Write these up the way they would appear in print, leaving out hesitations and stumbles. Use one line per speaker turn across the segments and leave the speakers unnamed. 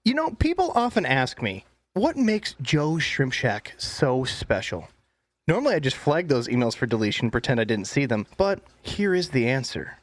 You know, people often ask me, what makes Joe's Shrimp Shack so special? Normally I just flag those emails for deletion, pretend I didn't see them, but here is the answer.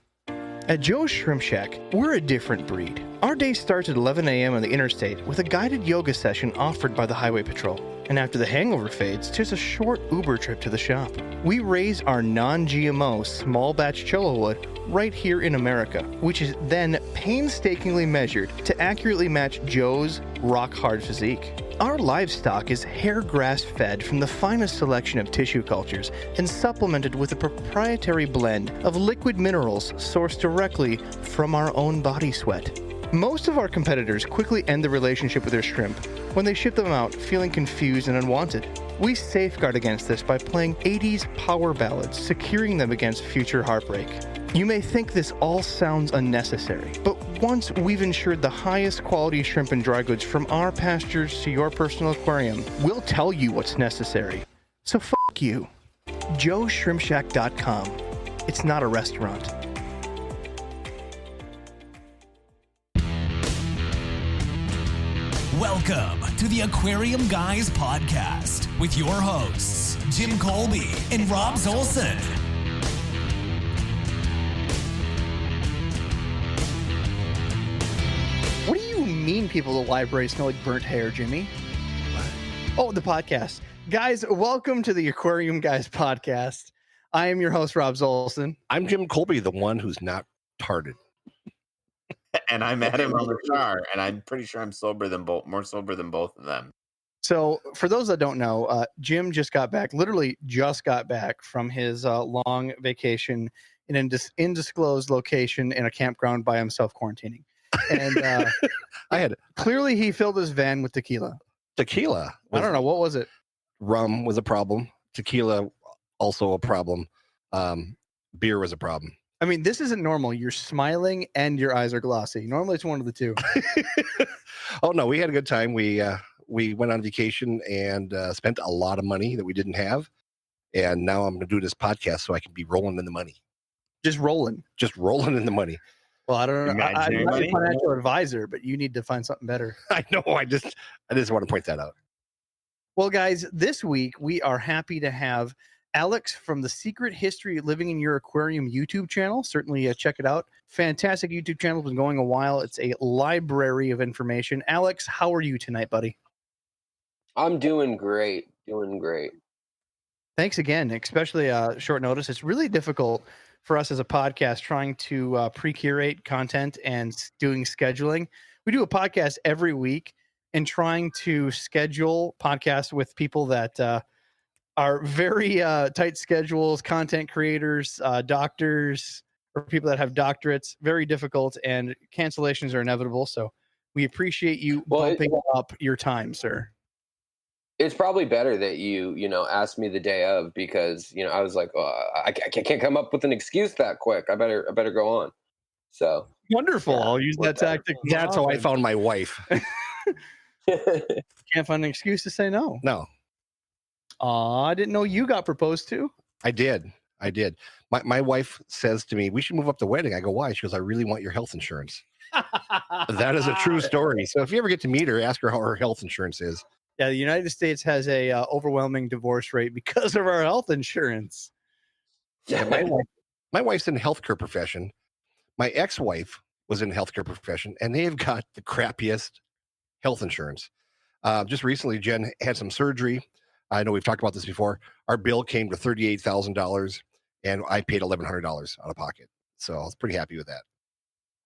At Joe's Shrimp Shack, we're a different breed. Our day starts at 11 a.m. on the interstate with a guided yoga session offered by the Highway Patrol. And after the hangover fades, just a short Uber trip to the shop. We raise our non-GMO small batch cholla wood right here in America, which is then painstakingly measured to accurately match Joe's rock-hard physique. Our livestock is hair grass fed from the finest selection of tissue cultures and supplemented with a proprietary blend of liquid minerals sourced directly from our own body sweat. Most of our competitors quickly end the relationship with their shrimp when they ship them out feeling confused and unwanted. We safeguard against this by playing 80s power ballads, securing them against future heartbreak. You may think this all sounds unnecessary, but once we've ensured the highest quality shrimp and dry goods from our pastures to your personal aquarium, we'll tell you what's necessary. So fuck you. JoeShrimpShack.com. It's not a restaurant.
Welcome to the Aquarium Guys podcast with your hosts, Jim Colby and Rob Zolson.
What do you mean people at the library smell like burnt hair, Jimmy? Oh, the podcast. Guys, welcome to the Aquarium Guys podcast. I am your host, Rob Zolson.
I'm Jim Colby, the one who's not tarded.
And I'm Adam Rashar, and I'm pretty sure I'm more sober than both of them.
So, for those that don't know, Jim just got back from his long vacation in an undisclosed location in a campground by himself, quarantining. And clearly he filled his van with tequila.
Tequila.
I don't know. What was it?
Rum was a problem. Tequila, also a problem. Beer was a problem.
I mean, this isn't normal. You're smiling and your eyes are glossy. Normally it's one of the two.
Oh, no, we had a good time. We went on vacation and spent a lot of money that we didn't have. And now I'm going to do this podcast so I can be rolling in the money.
Just rolling
in the money.
Well, I don't know. I'm not a financial advisor, but you need to find something better.
I know. I just want to point that out.
Well, guys, this week we are happy to have Alex from the Secret History of Living in Your Aquarium YouTube channel. Certainly check it out. Fantastic YouTube channel. Been going a while. It's a library of information. Alex, how are you tonight, buddy?
I'm doing great.
Thanks again, especially short notice. It's really difficult for us as a podcast trying to pre-curate content and doing scheduling. We do a podcast every week and trying to schedule podcasts with people that are very tight schedules, content creators, doctors, or people that have doctorates. Very difficult, and cancellations are inevitable. So we appreciate you bumping up your time, sir.
It's probably better that you asked me the day of, because I was like, I can't come up with an excuse that quick. I better go on. So
wonderful. Yeah, I'll use that tactic.
That's how I found my wife.
Can't find an excuse to say no.
No.
I didn't know you got proposed to.
I did. My wife says to me, we should move up the wedding. I go, why? She goes, I really want your health insurance. That is a true story. So if you ever get to meet her, ask her how her health insurance is.
Yeah, the United States has a overwhelming divorce rate because of our health insurance.
Yeah, my wife's in the healthcare profession. My ex-wife was in the healthcare profession, and they've got the crappiest health insurance. Just recently, Jen had some surgery. I know we've talked about this before. Our bill came to $38,000, and I paid $1,100 out of pocket. So I was pretty happy with that.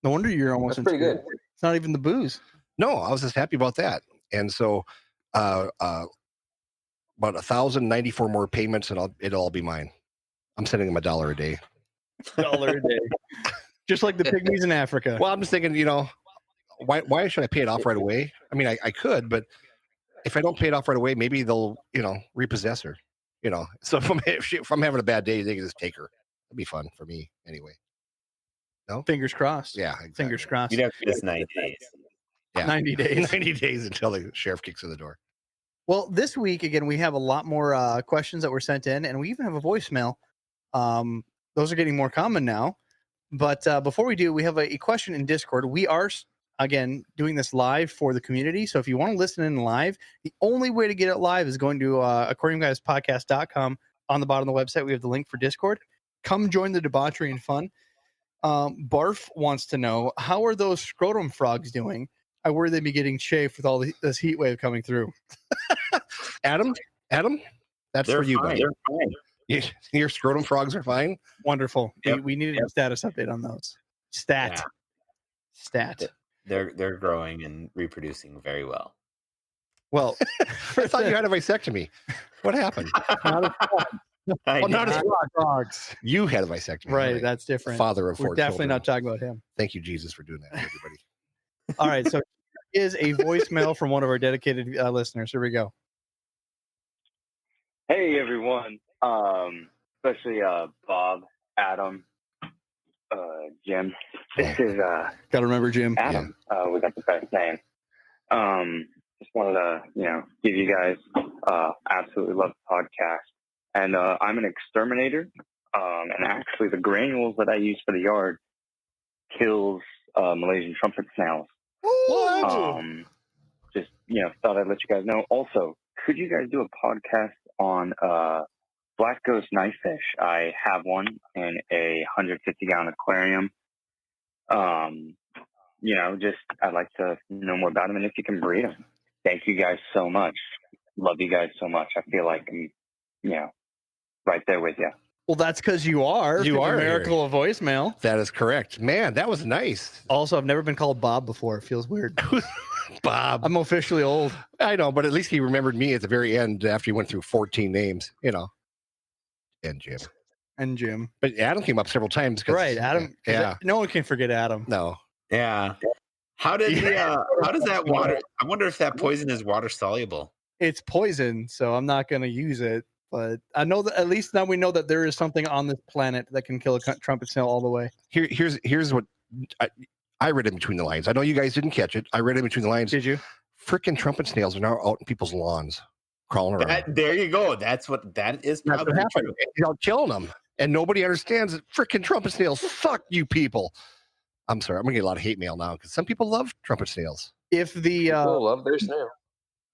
No wonder you're almost
pretty good.
It's not even the booze.
No, I was just happy about that. And so about 1,094 more payments, and it'll all be mine. I'm sending them $1 a day.
$1 a day. Just like the pygmies in Africa.
Well, I'm just thinking, why should I pay it off right away? I mean, I could, but if I don't pay it off right away, maybe they'll, repossess her, So if I'm having a bad day, they can just take her. It'd be fun for me anyway. No?
Fingers crossed.
Yeah. Exactly.
Fingers crossed.
You'd have to miss 90 days.
Yeah.
90 days.
90 days until the sheriff kicks in the door.
Well, this week, again, we have a lot more questions that were sent in, and we even have a voicemail. Those are getting more common now. But before we do, we have a question in Discord. We are again, doing this live for the community. So if you want to listen in live, the only way to get it live is going to aquariumguyspodcast.com. On the bottom of the website, we have the link for Discord. Come join the debauchery and fun. Barf wants to know, how are those scrotum frogs doing? I worry they'd be getting chafed with all this heat wave coming through.
Adam, that's
They're
for you,
fine.
buddy.
They're fine.
Your scrotum frogs are fine.
Wonderful.
Yep.
We needed a status update on those. Stat.
They're growing and reproducing very well.
Well,
I thought you had a vasectomy. What happened? Not as
frogs.
You had a vasectomy.
Right, that's different.
Father of
We're
four
definitely
children.
not talking about him.
Thank you, Jesus, for doing that for everybody.
All right, so here is a voicemail from one of our dedicated listeners. Here we go.
Hey everyone, especially Bob, Adam, Jim. This is
Gotta remember Jim.
Adam. We got the best name. Just wanted to give you guys absolutely love the podcast, and I'm an exterminator. And actually, the granules that I use for the yard kills Malaysian trumpet snails.
What?
Just thought I'd let you guys know. Also, could you guys do a podcast on black ghost knifefish? I have one in a 150-gallon aquarium. Just I'd like to know more about them and if you can breed them. Thank you guys so much. Love you guys so much. I feel like I'm, right there with you.
Well, that's because you are.
You are
a miracle of voicemail.
That is correct. Man, that was nice.
Also, I've never been called Bob before. It feels weird.
Bob.
I'm officially old.
I know, but at least he remembered me at the very end after he went through 14 names, and Jim.
And Jim.
But Adam came up several times.
Right, Adam.
Yeah.
No one can forget Adam.
No.
Yeah. How does that water? I wonder if that poison is water soluble.
It's poison, so I'm not going to use it. But I know that at least now we know that there is something on this planet that can kill a trumpet snail all the way.
Here's what I read in between the lines. I know you guys didn't catch it. I read in between the lines.
Did you?
Frickin' trumpet snails are now out in people's lawns, crawling around.
There you go. That is probably true.
You're out killing them, and nobody understands that frickin' trumpet snails. Fuck you people. I'm sorry. I'm gonna get a lot of hate mail now because some people love trumpet snails.
If the
People love their snail.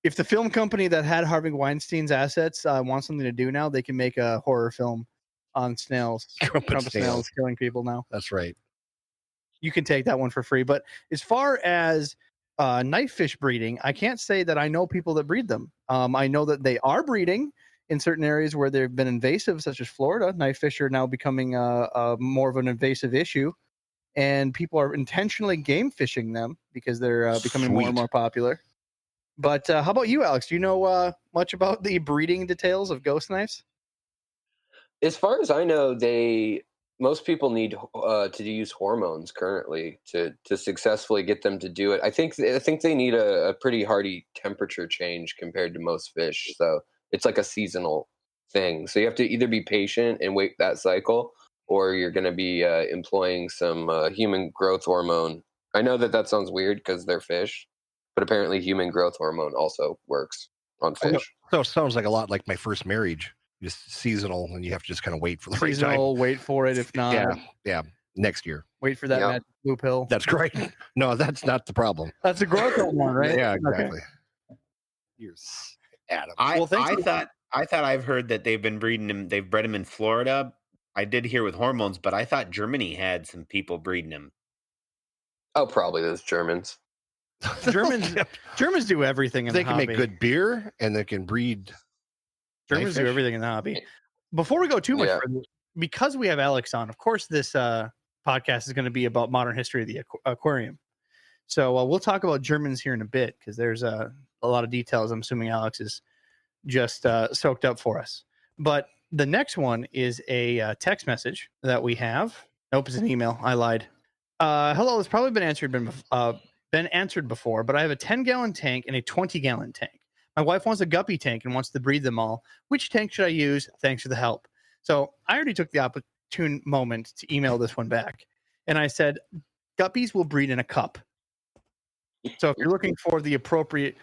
if the film company that had Harvey Weinstein's assets wants something to do now, they can make a horror film on snails.
Trumpet
snails killing people now.
That's right.
You can take that one for free. But as far as knife fish breeding, I can't say that I know people that breed them. I know that they are breeding in certain areas where they've been invasive, such as Florida. Knife fish are now becoming more of an invasive issue, and people are intentionally game fishing them because they're becoming more and more popular. But how about you, Alex? Do you know much about the breeding details of ghost knives?
As far as I know, most people need to use hormones currently to successfully get them to do it. I think they need a pretty hardy temperature change compared to most fish. So it's like a seasonal thing. So you have to either be patient and wait that cycle, or you're going to be employing some human growth hormone. I know that sounds weird because they're fish, but apparently human growth hormone also works on fish.
So it sounds like a lot like my first marriage. Just seasonal, and you have to just kind of wait for the right
Seasonal,
time.
wait for it. If not,
Yeah, next year.
wait for that magic blue pill.
That's great. No, that's not the problem.
That's a growth hormone, right?
Yeah,
Okay.
exactly. Here's Adam.
I
thanks
thought I've heard that they've been breeding them. They've bred them in Florida. I did hear with hormones, but I thought Germany had some people breeding them.
Oh, probably those Germans.
Germans do everything in
They
the
can
hobby.
make good beer, and they can breed.
Germans do
fish.
everything in the hobby. Before we go too much further, because we have Alex on, of course, this podcast is going to be about modern history of the aquarium. So we'll talk about Germans here in a bit because there's a lot of details I'm assuming Alex is just soaked up for us. But the next one is a text message that we have. Nope, it's an email. I lied. Hello, it's probably been answered before, but I have a 10-gallon tank and a 20-gallon tank. My wife wants a guppy tank and wants to breed them all. Which tank should I use? Thanks for the help. So I already took the opportune moment to email this one back. And I said, guppies will breed in a cup. So if you're looking for the appropriate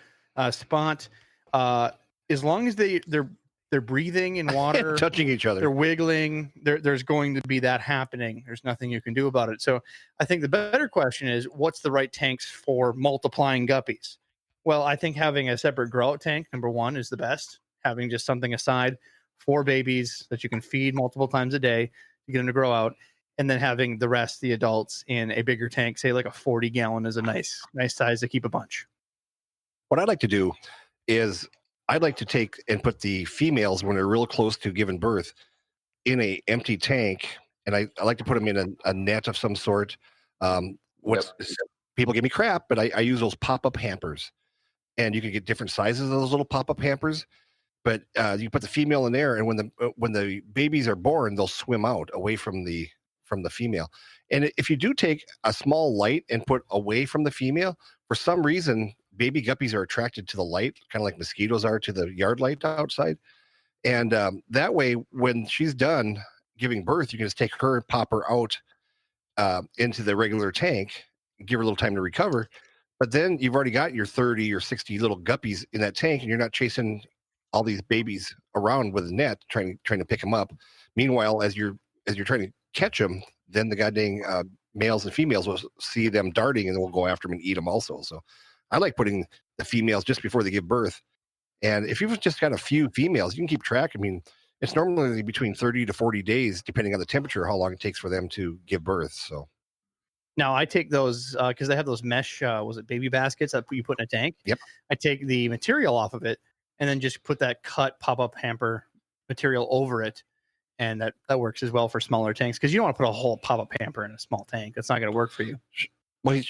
spot, as long as they're they're breathing in water,
touching each other.
they're wiggling, there's going to be that happening. There's nothing you can do about it. So I think the better question is, what's the right tanks for multiplying guppies? Well, I think having a separate grow out tank, number one, is the best. Having just something aside for babies that you can feed multiple times a day to get them to grow out, and then having the rest, the adults, in a bigger tank, say like a 40-gallon is a nice size to keep a bunch.
What I'd like to do is I'd like to take and put the females when they're real close to giving birth in a empty tank, and I like to put them in a net of some sort. People give me crap, but I use those pop-up hampers, and you can get different sizes of those little pop-up hampers. But you put the female in there, and when the babies are born, they'll swim out away from the female. And if you do take a small light and put away from the female, for some reason, baby guppies are attracted to the light, kind of like mosquitoes are to the yard light outside. And that way, when she's done giving birth, you can just take her and pop her out into the regular tank, give her a little time to recover. But then you've already got your 30 or 60 little guppies in that tank, and you're not chasing all these babies around with a net trying to pick them up. Meanwhile, as you're trying to catch them, then the goddamn males and females will see them darting, and then we'll go after them and eat them also. So I like putting the females just before they give birth. And if you've just got a few females, you can keep track. I mean, it's normally between 30 to 40 days, depending on the temperature, how long it takes for them to give birth. So
now I take those because they have those mesh, was it baby baskets that you put in a tank?
Yep.
I take the material off of it and then just put that cut pop-up hamper material over it. And that works as well for smaller tanks, because you don't want to put a whole pop-up hamper in a small tank. That's not going to work for you.
Well,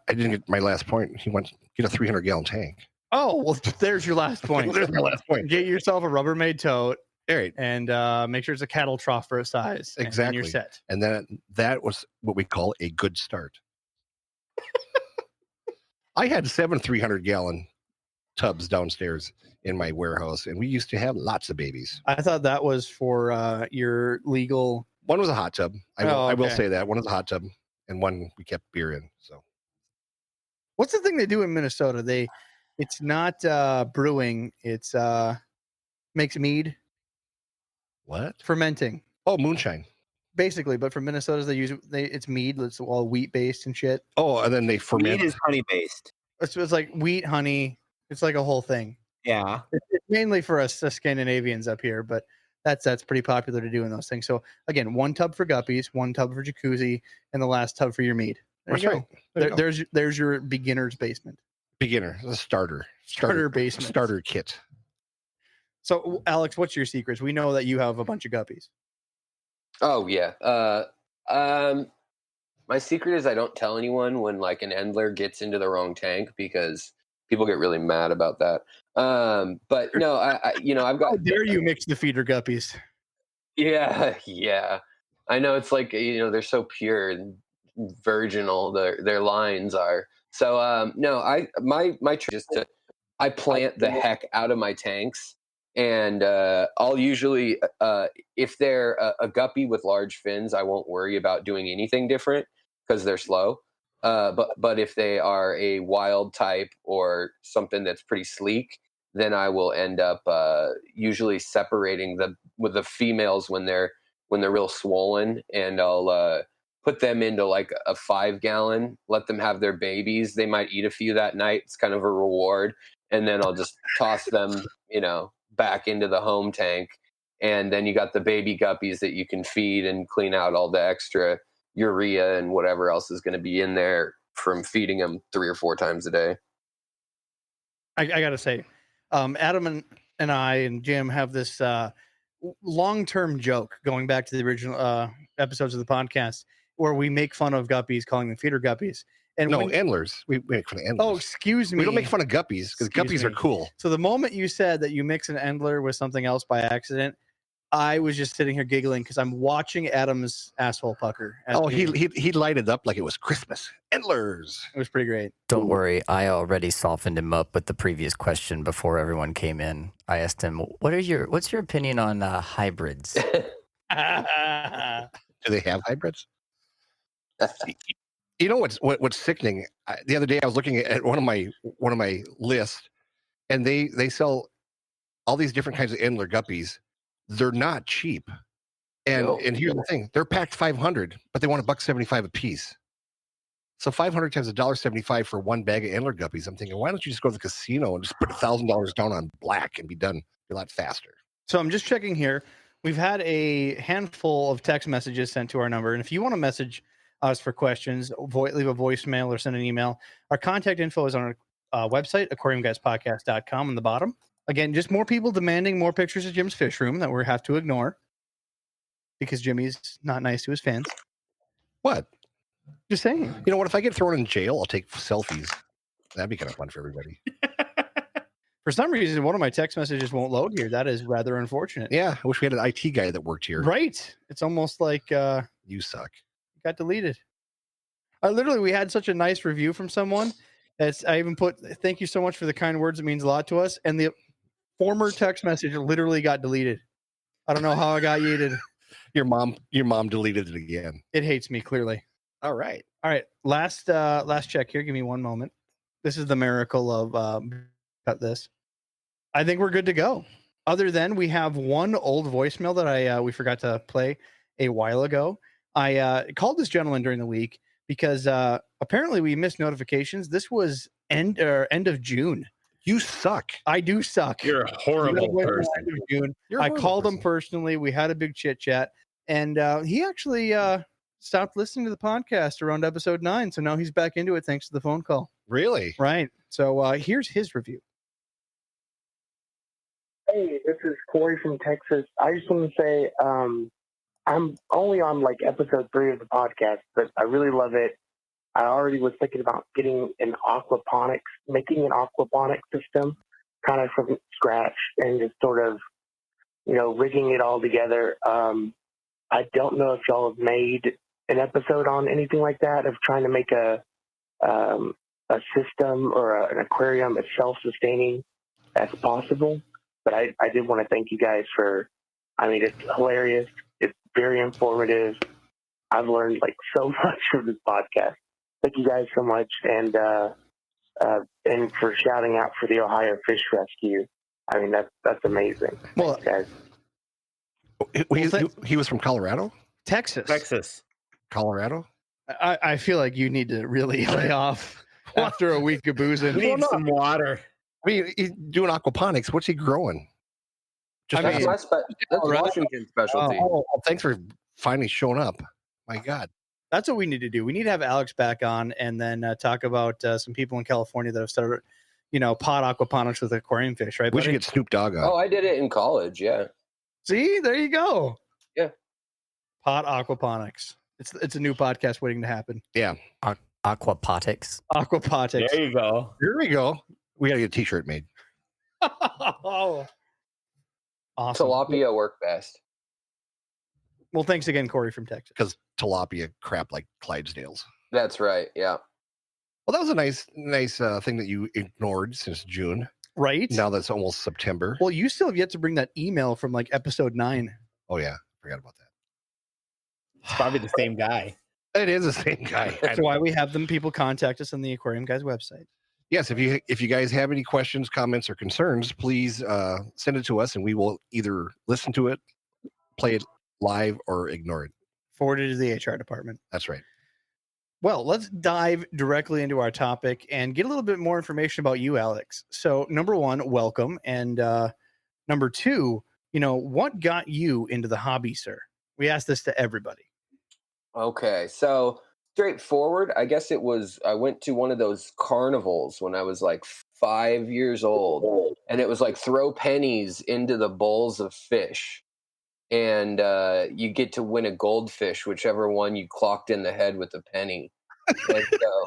I didn't get my last point. He wants to get a 300-gallon tank.
Oh, well, there's your last point.
There's my last point.
Get yourself a Rubbermaid tote.
All right.
And make sure it's a cattle trough for a size.
Exactly.
And you're set.
And then that was what we call a good start. I had 7 300-gallon tubs downstairs in my warehouse, and we used to have lots of babies.
I thought that was for your legal.
One was a hot tub. I will
okay.
say that. One was a hot tub, and one we kept beer in. So,
what's the thing they do in Minnesota? It's not brewing. It's makes mead.
What?
Fermenting.
Oh, moonshine.
Basically, but for Minnesota, it's mead. It's all wheat based and shit.
Oh, and then they ferment.
Meat is honey based.
It's like wheat, honey. It's like a whole thing.
Yeah.
It's mainly for us Scandinavians up here, but that's pretty popular to do in those things. So again, 1 tub for guppies, 1 tub for jacuzzi, and the last tub for your mead. There you go.
Right.
There's your beginner's basement.
Beginner, the starter
basement.
Starter kit.
So Alex, what's your secrets? We know that you have a bunch of guppies.
Oh yeah. My secret is I don't tell anyone when like an Endler gets into the wrong tank, because people get really mad about that. But no, I've got.
How dare you mix the feeder guppies?
Yeah. I know, it's like, they're so pure and virginal. Their lines are. So no, my trick is I plant the heck out of my tanks, and I'll usually if they're a guppy with large fins, I won't worry about doing anything different because they're slow. But if they are a wild type or something that's pretty sleek, then I will end up usually separating with the females when they're real swollen, and I'll put them into like a 5-gallon, let them have their babies. They might eat a few that night. It's kind of a reward. And then I'll just toss them, back into the home tank. And then you got the baby guppies that you can feed and clean out all the extra urea and whatever else is going to be in there from feeding them 3 or 4 times a day.
I got to say, Adam and I and Jim have this long-term joke going back to the original episodes of the podcast, where we make fun of guppies, calling them feeder guppies. And
Endlers. We make fun of Endlers.
Oh, excuse me.
We don't make fun of guppies, because guppies are cool.
So the moment you said that you mix an Endler with something else by accident, I was just sitting here giggling because I'm watching Adam's asshole pucker.
Oh, he lighted up like it was Christmas. Endlers.
It was pretty great.
Don't worry, I already softened him up with the previous question before everyone came in. I asked him, "What's your opinion on hybrids?"
Do they have hybrids? You know what's sickening? The other day I was looking at one of my lists, and they sell all these different kinds of Endler guppies. They're not cheap. And
No.
and here's the thing: they're packed 500, but they want $1.75 a piece. So 500 times $1.75 for one bag of Endler guppies. I'm thinking, why don't you just go to the casino and just put $1,000 down on black and be done a lot faster?
So I'm just checking here. We've had a handful of text messages sent to our number. And if you want to message us for questions, leave a voicemail or send an email, our contact info is on our website, aquariumguyspodcast.com on the bottom. Again, just more people demanding more pictures of Jim's fish room that we have to ignore because Jimmy's not nice to his fans.
What?
Just saying.
You know what? If I get thrown in jail, I'll take selfies. That'd be kind of fun for everybody.
For some reason, one of my text messages won't load here. That is rather unfortunate.
Yeah, I wish we had an IT guy that worked here.
Right. It's almost like
You suck.
got deleted. We had such a nice review from someone. I even put, thank you so much for the kind words. It means a lot to us. And the former text message literally got deleted. I don't know how I got yeeted.
Your mom deleted it again.
It hates me, clearly.
All right.
All right. Last check here. Give me one moment. This is the miracle of cut this. I think we're good to go. Other than we have one old voicemail that we forgot to play a while ago. I called this gentleman during the week because apparently we missed notifications. This was end of June.
You suck.
I do suck.
You're a horrible person.
End of June.
You're a
I
horrible
called him
person.
personally. We had a big chit chat, and he actually stopped listening to the podcast around episode 9. So now he's back into it thanks to the phone call.
Really?
Right. So here's his review.
Hey, this is Corey from Texas. I just want to say I'm only on like episode 3 of the podcast, but I really love it. I already was thinking about getting making an aquaponics system kind of from scratch and just sort of, rigging it all together. I don't know if y'all have made an episode on anything like that of trying to make a system or an aquarium as self-sustaining as possible. But I did want to thank you guys it's hilarious. It's very informative. I've learned like so much from this podcast. Thank you guys so much. And for shouting out for the Ohio Fish Rescue. I mean, that's amazing.
Well,
Thanks, guys.
He was from Colorado?
Texas.
Colorado?
I feel like you need to really lay off after a week of boozing.
We need some water.
I mean, he's doing aquaponics. What's he growing?
That's Washington's specialty.
Oh, thanks for finally showing up. My God.
That's what we need to do. We need to have Alex back on and then talk about some people in California that have started, pot aquaponics with aquarium fish, right?
We should get Snoop Dogg on.
Oh, I did it in college. Yeah.
See, there you go.
Yeah.
Pot aquaponics. It's a new podcast waiting to happen.
Yeah.
Aquapotics.
Aquapotics.
There you go.
Here we go. We got to get a t-shirt made.
Oh. Awesome.
Tilapia work best.
Well, thanks again, Corey from Texas.
Because tilapia crap like Clydesdales.
That's right. Yeah.
Well, that was a nice thing that you ignored since June.
Right?
Now that's almost September.
Well, you still have yet to bring that email from like episode 9.
Oh, yeah. Forgot about that.
It's probably the same guy.
It is the same guy.
That's why we have people contact us on the Aquarium Guys website.
Yes, if you guys have any questions, comments, or concerns, please send it to us, and we will either listen to it, play it live, or ignore it.
Forward it to the HR department.
That's right.
Well, let's dive directly into our topic and get a little bit more information about you, Alex. So, number 1, welcome, and number 2, what got you into the hobby, sir? We asked this to everybody.
Okay, so straightforward. I guess I went to one of those carnivals when I was like 5 years old, and it was like throw pennies into the bowls of fish, and you get to win a goldfish, whichever one you clocked in the head with a penny. And so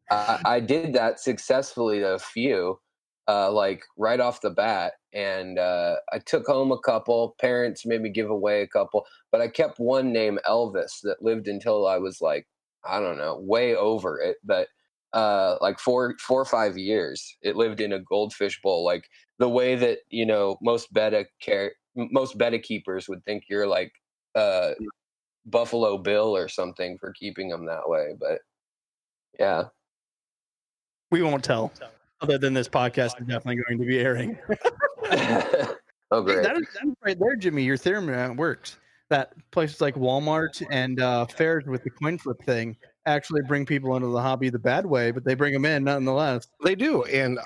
I did that successfully to a few, like right off the bat. And I took home a couple. Parents made me give away a couple, but I kept one named Elvis that lived until I was like, I don't know, way over it. But like 4 or 5 years, it lived in a goldfish bowl. Like the way that, most betta keepers would think you're like Buffalo Bill or something for keeping them that way. But yeah.
We won't tell. Other than this podcast is definitely going to be airing.
Oh,
Hey,
great.
that's right there, Jimmy. Your theory works. That places like Walmart and fairs with the coin flip thing actually bring people into the hobby the bad way, but they bring them in nonetheless.
They do, and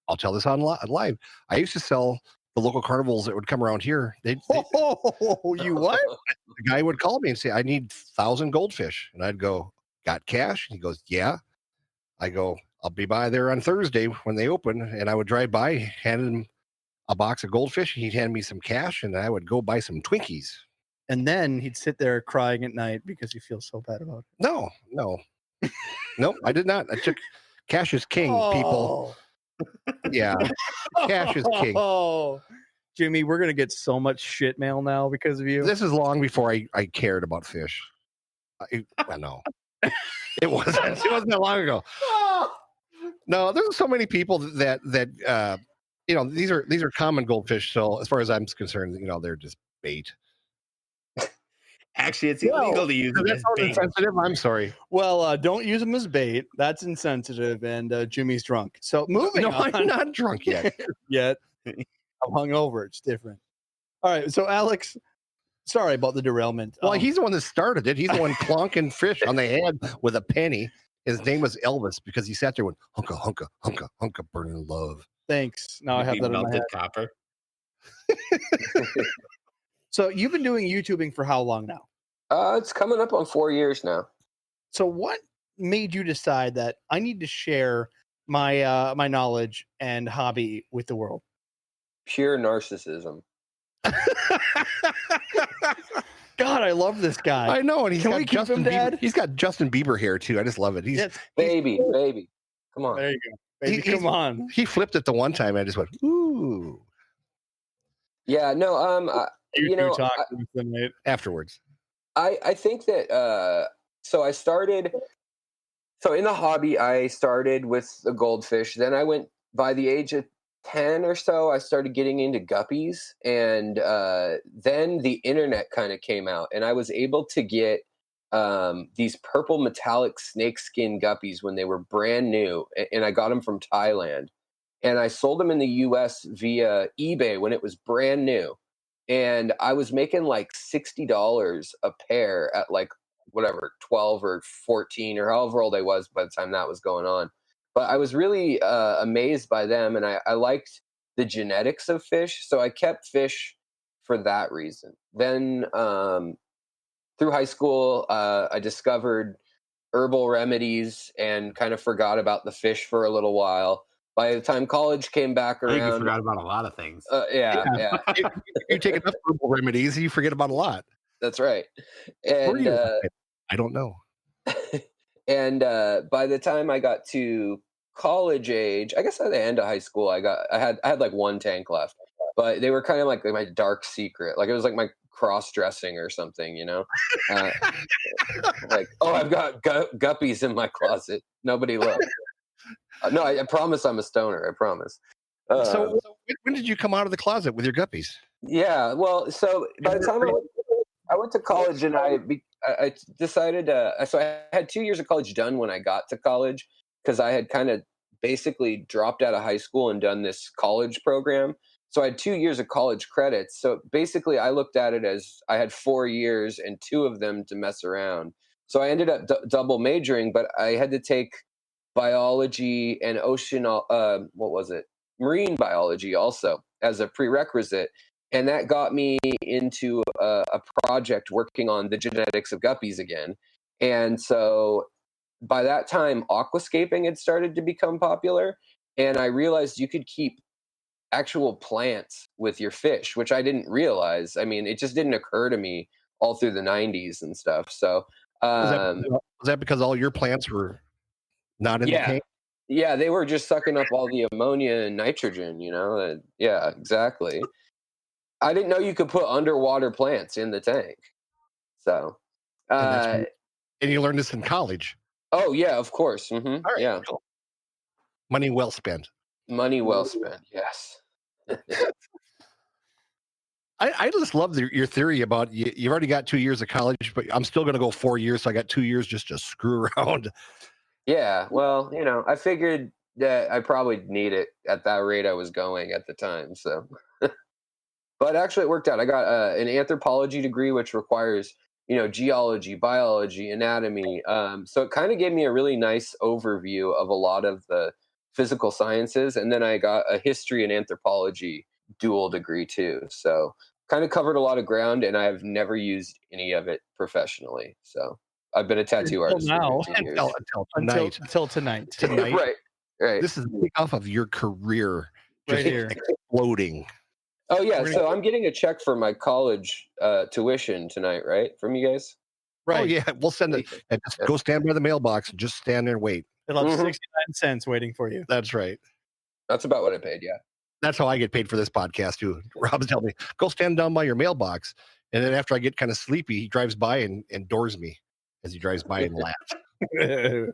I'll tell this on live. I used to sell the local carnivals that would come around here.
Oh, you what?
The guy would call me and say, "I need 1,000 goldfish," and I'd go, "Got cash?" And he goes, "Yeah." I go, "I'll be by there on Thursday when they open," and I would drive by, hand him a box of goldfish. He'd hand me some cash, and I would go buy some Twinkies.
And then he'd sit there crying at night because he feels so bad about it.
No, nope, I did not. I took cash is king, people. Yeah, cash is king.
Oh, Jimmy, we're gonna get so much shit mail now because of you.
This is long before I cared about fish. I know. It wasn't that long ago. No, there's so many people that these are common goldfish. So as far as I'm concerned, they're just bait.
Actually, it's illegal to use them as bait.
Insensitive. I'm sorry.
Well, don't use them as bait. That's insensitive, and Jimmy's drunk. So moving on.
I'm not drunk yet.
Yet. I'm hungover. It's different. All right. So Alex, sorry about the derailment.
Well, he's the one that started it. He's the one plonking fish on the head with a penny. His name was Elvis because he sat there with hunka, hunka, hunka, hunka, burning love.
Thanks. Now I have that in my head.
Copper.
So you've been doing YouTubing for how long now?
It's coming up on 4 years now.
So what made you decide that I need to share my my knowledge and hobby with the world?
Pure narcissism.
God, I love this guy.
I know, and he's
Can
got
we keep
Justin
him,
Bieber.
Dad?
He's got Justin Bieber hair too. I just love it. He's
Baby. Come on.
There you go. Baby, come on.
He flipped it the one time. I just went, ooh.
Yeah, no,
You know, talk with them, mate.
Afterwards.
I think that so I started in the hobby. I started with the goldfish. Then I went by the age of 10 or so. I started getting into guppies, and then the internet kind of came out, and I was able to get these purple metallic snakeskin guppies when they were brand new, and I got them from Thailand, and I sold them in the U.S. via eBay when it was brand new. And I was making like $60 a pair at like whatever 12 or 14 or however old I was by the time that was going on. But I was really amazed by them, and I liked the genetics of fish, so I kept fish for that reason. Then through high school, I discovered herbal remedies and kind of forgot about the fish for a little while. By the time college came back around,
I think you forgot about a lot of things.
Yeah.
You take enough herbal remedies, you forget about a lot.
That's right. And
I don't know.
And by the time I got to college age, I guess at the end of high school, I had like one tank left, but they were kind of like my dark secret. Like it was like my cross dressing or something, like, oh, I've got guppies in my closet. Nobody look. No, I promise I'm a stoner. I promise.
So when did you come out of the closet with your guppies?
Yeah, well, so by the time I went to college, and I decided so I had 2 years of college done when I got to college, because I had kind of basically dropped out of high school and done this college program. So I had 2 years of college credits. So basically I looked at it as I had 4 years and 2 of them to mess around. So I ended up double majoring, but I had to take biology and marine biology also as a prerequisite. And that got me into a project working on the genetics of guppies again. And so by that time, aquascaping had started to become popular. And I realized you could keep actual plants with your fish, which I didn't realize. I mean, it just didn't occur to me all through the 90s and stuff. So
was that because all your plants were not in the tank?
Yeah, they were just sucking up all the ammonia and nitrogen, yeah, exactly. I didn't know you could put underwater plants in the tank. So,
and you learned this in college.
Oh yeah, of course. Mm-hmm.
All right,
yeah,
cool. Money well spent.
Money well spent. Yes.
I just love your theory about you've already got 2 years of college, but I'm still going to go 4 years, so I got 2 years just to screw around.
Yeah, well, I figured Yeah, I probably need it at that rate I was going at the time. So, but actually, it worked out. I got an anthropology degree, which requires geology, biology, anatomy. So it kind of gave me a really nice overview of a lot of the physical sciences, and then I got a history and anthropology dual degree too. So kind of covered a lot of ground, and I've never used any of it professionally. So I've been a tattoo
Until
artist
now.
for 15 years.
Until tonight.
Until tonight.
Right.
This is the kickoff of your career,
Right
just
here.
exploding.
Oh yeah,
We're gonna-
so I'm getting a check for my college tuition tonight, right? From you guys?
Right.
Oh yeah, we'll send it. And just go stand by the mailbox and just stand there and wait.
It'll have
Mhm.
69 cents waiting for you.
That's right.
That's about what I paid, yeah.
That's how I get paid for this podcast too. Rob's telling me, go stand down by your mailbox. And then after I get kind of sleepy, he drives by and doors me as he drives by and laughs.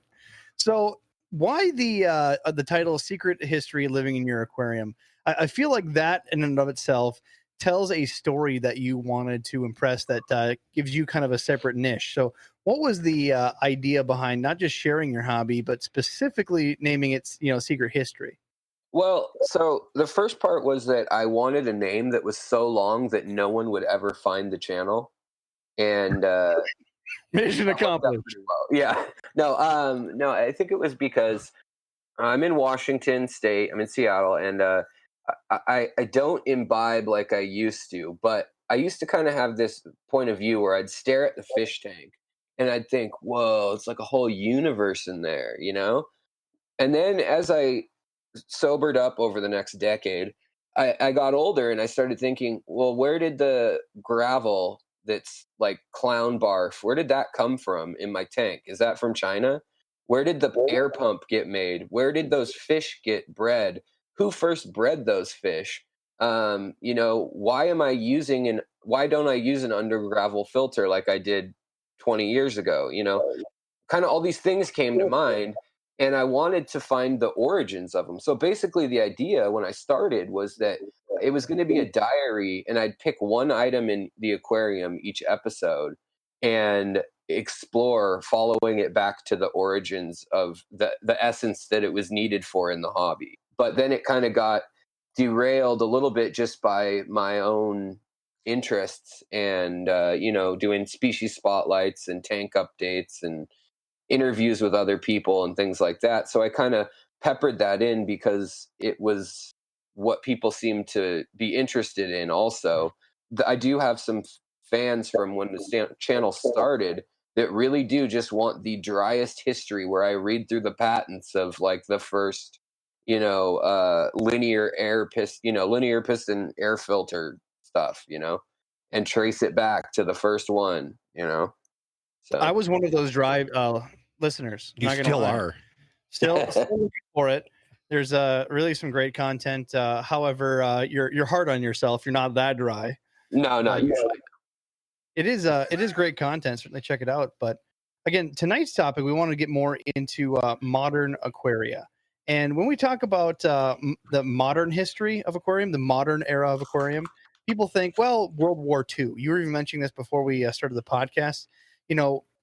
So why the title Secret History Living in Your Aquarium? I feel like that in and of itself tells a story that you wanted to impress, that gives you kind of a separate niche. So what was the idea behind not just sharing your hobby, but specifically naming it, Secret History?
Well, so the first part was that I wanted a name that was so long that no one would ever find the channel. And
Mission
that worked out
accomplished.
pretty well. Yeah. No, I think it was because I'm in Washington State. I'm in Seattle, and I don't imbibe like I used to, but I used to kind of have this point of view where I'd stare at the fish tank and I'd think, whoa, it's like a whole universe in there, And then as I sobered up over the next decade, I got older and I started thinking, well, where did the gravel that's like clown barf, where did that come from in my tank? Is that from China? Where did the air pump get made? Where did those fish get bred? Who first bred those fish? Why don't I use an under gravel filter like I did 20 years ago? Kind of all these things came to mind, and I wanted to find the origins of them. So basically the idea when I started was that it was going to be a diary, and I'd pick one item in the aquarium each episode and explore following it back to the origins of the essence that it was needed for in the hobby. But then it kind of got derailed a little bit just by my own interests and doing species spotlights and tank updates and interviews with other people and things like that. So I kind of peppered that in because it was what people seem to be interested in. Also, I do have some fans from when the channel started that really do just want the driest history where I read through the patents of like the first, linear piston air filter stuff, and trace it back to the first one, So
I was one of those drive listeners.
You
not gonna
still
lie.
are.
Still looking for it. There's really some great content. However, you're hard on yourself. You're not that dry.
no, not usually.
It is great content. Certainly check it out. But again, tonight's topic, we want to get more into modern aquaria. And when we talk about the modern history of aquarium, the modern era of aquarium, people think, well, World War II. You were even mentioning this before we started the podcast.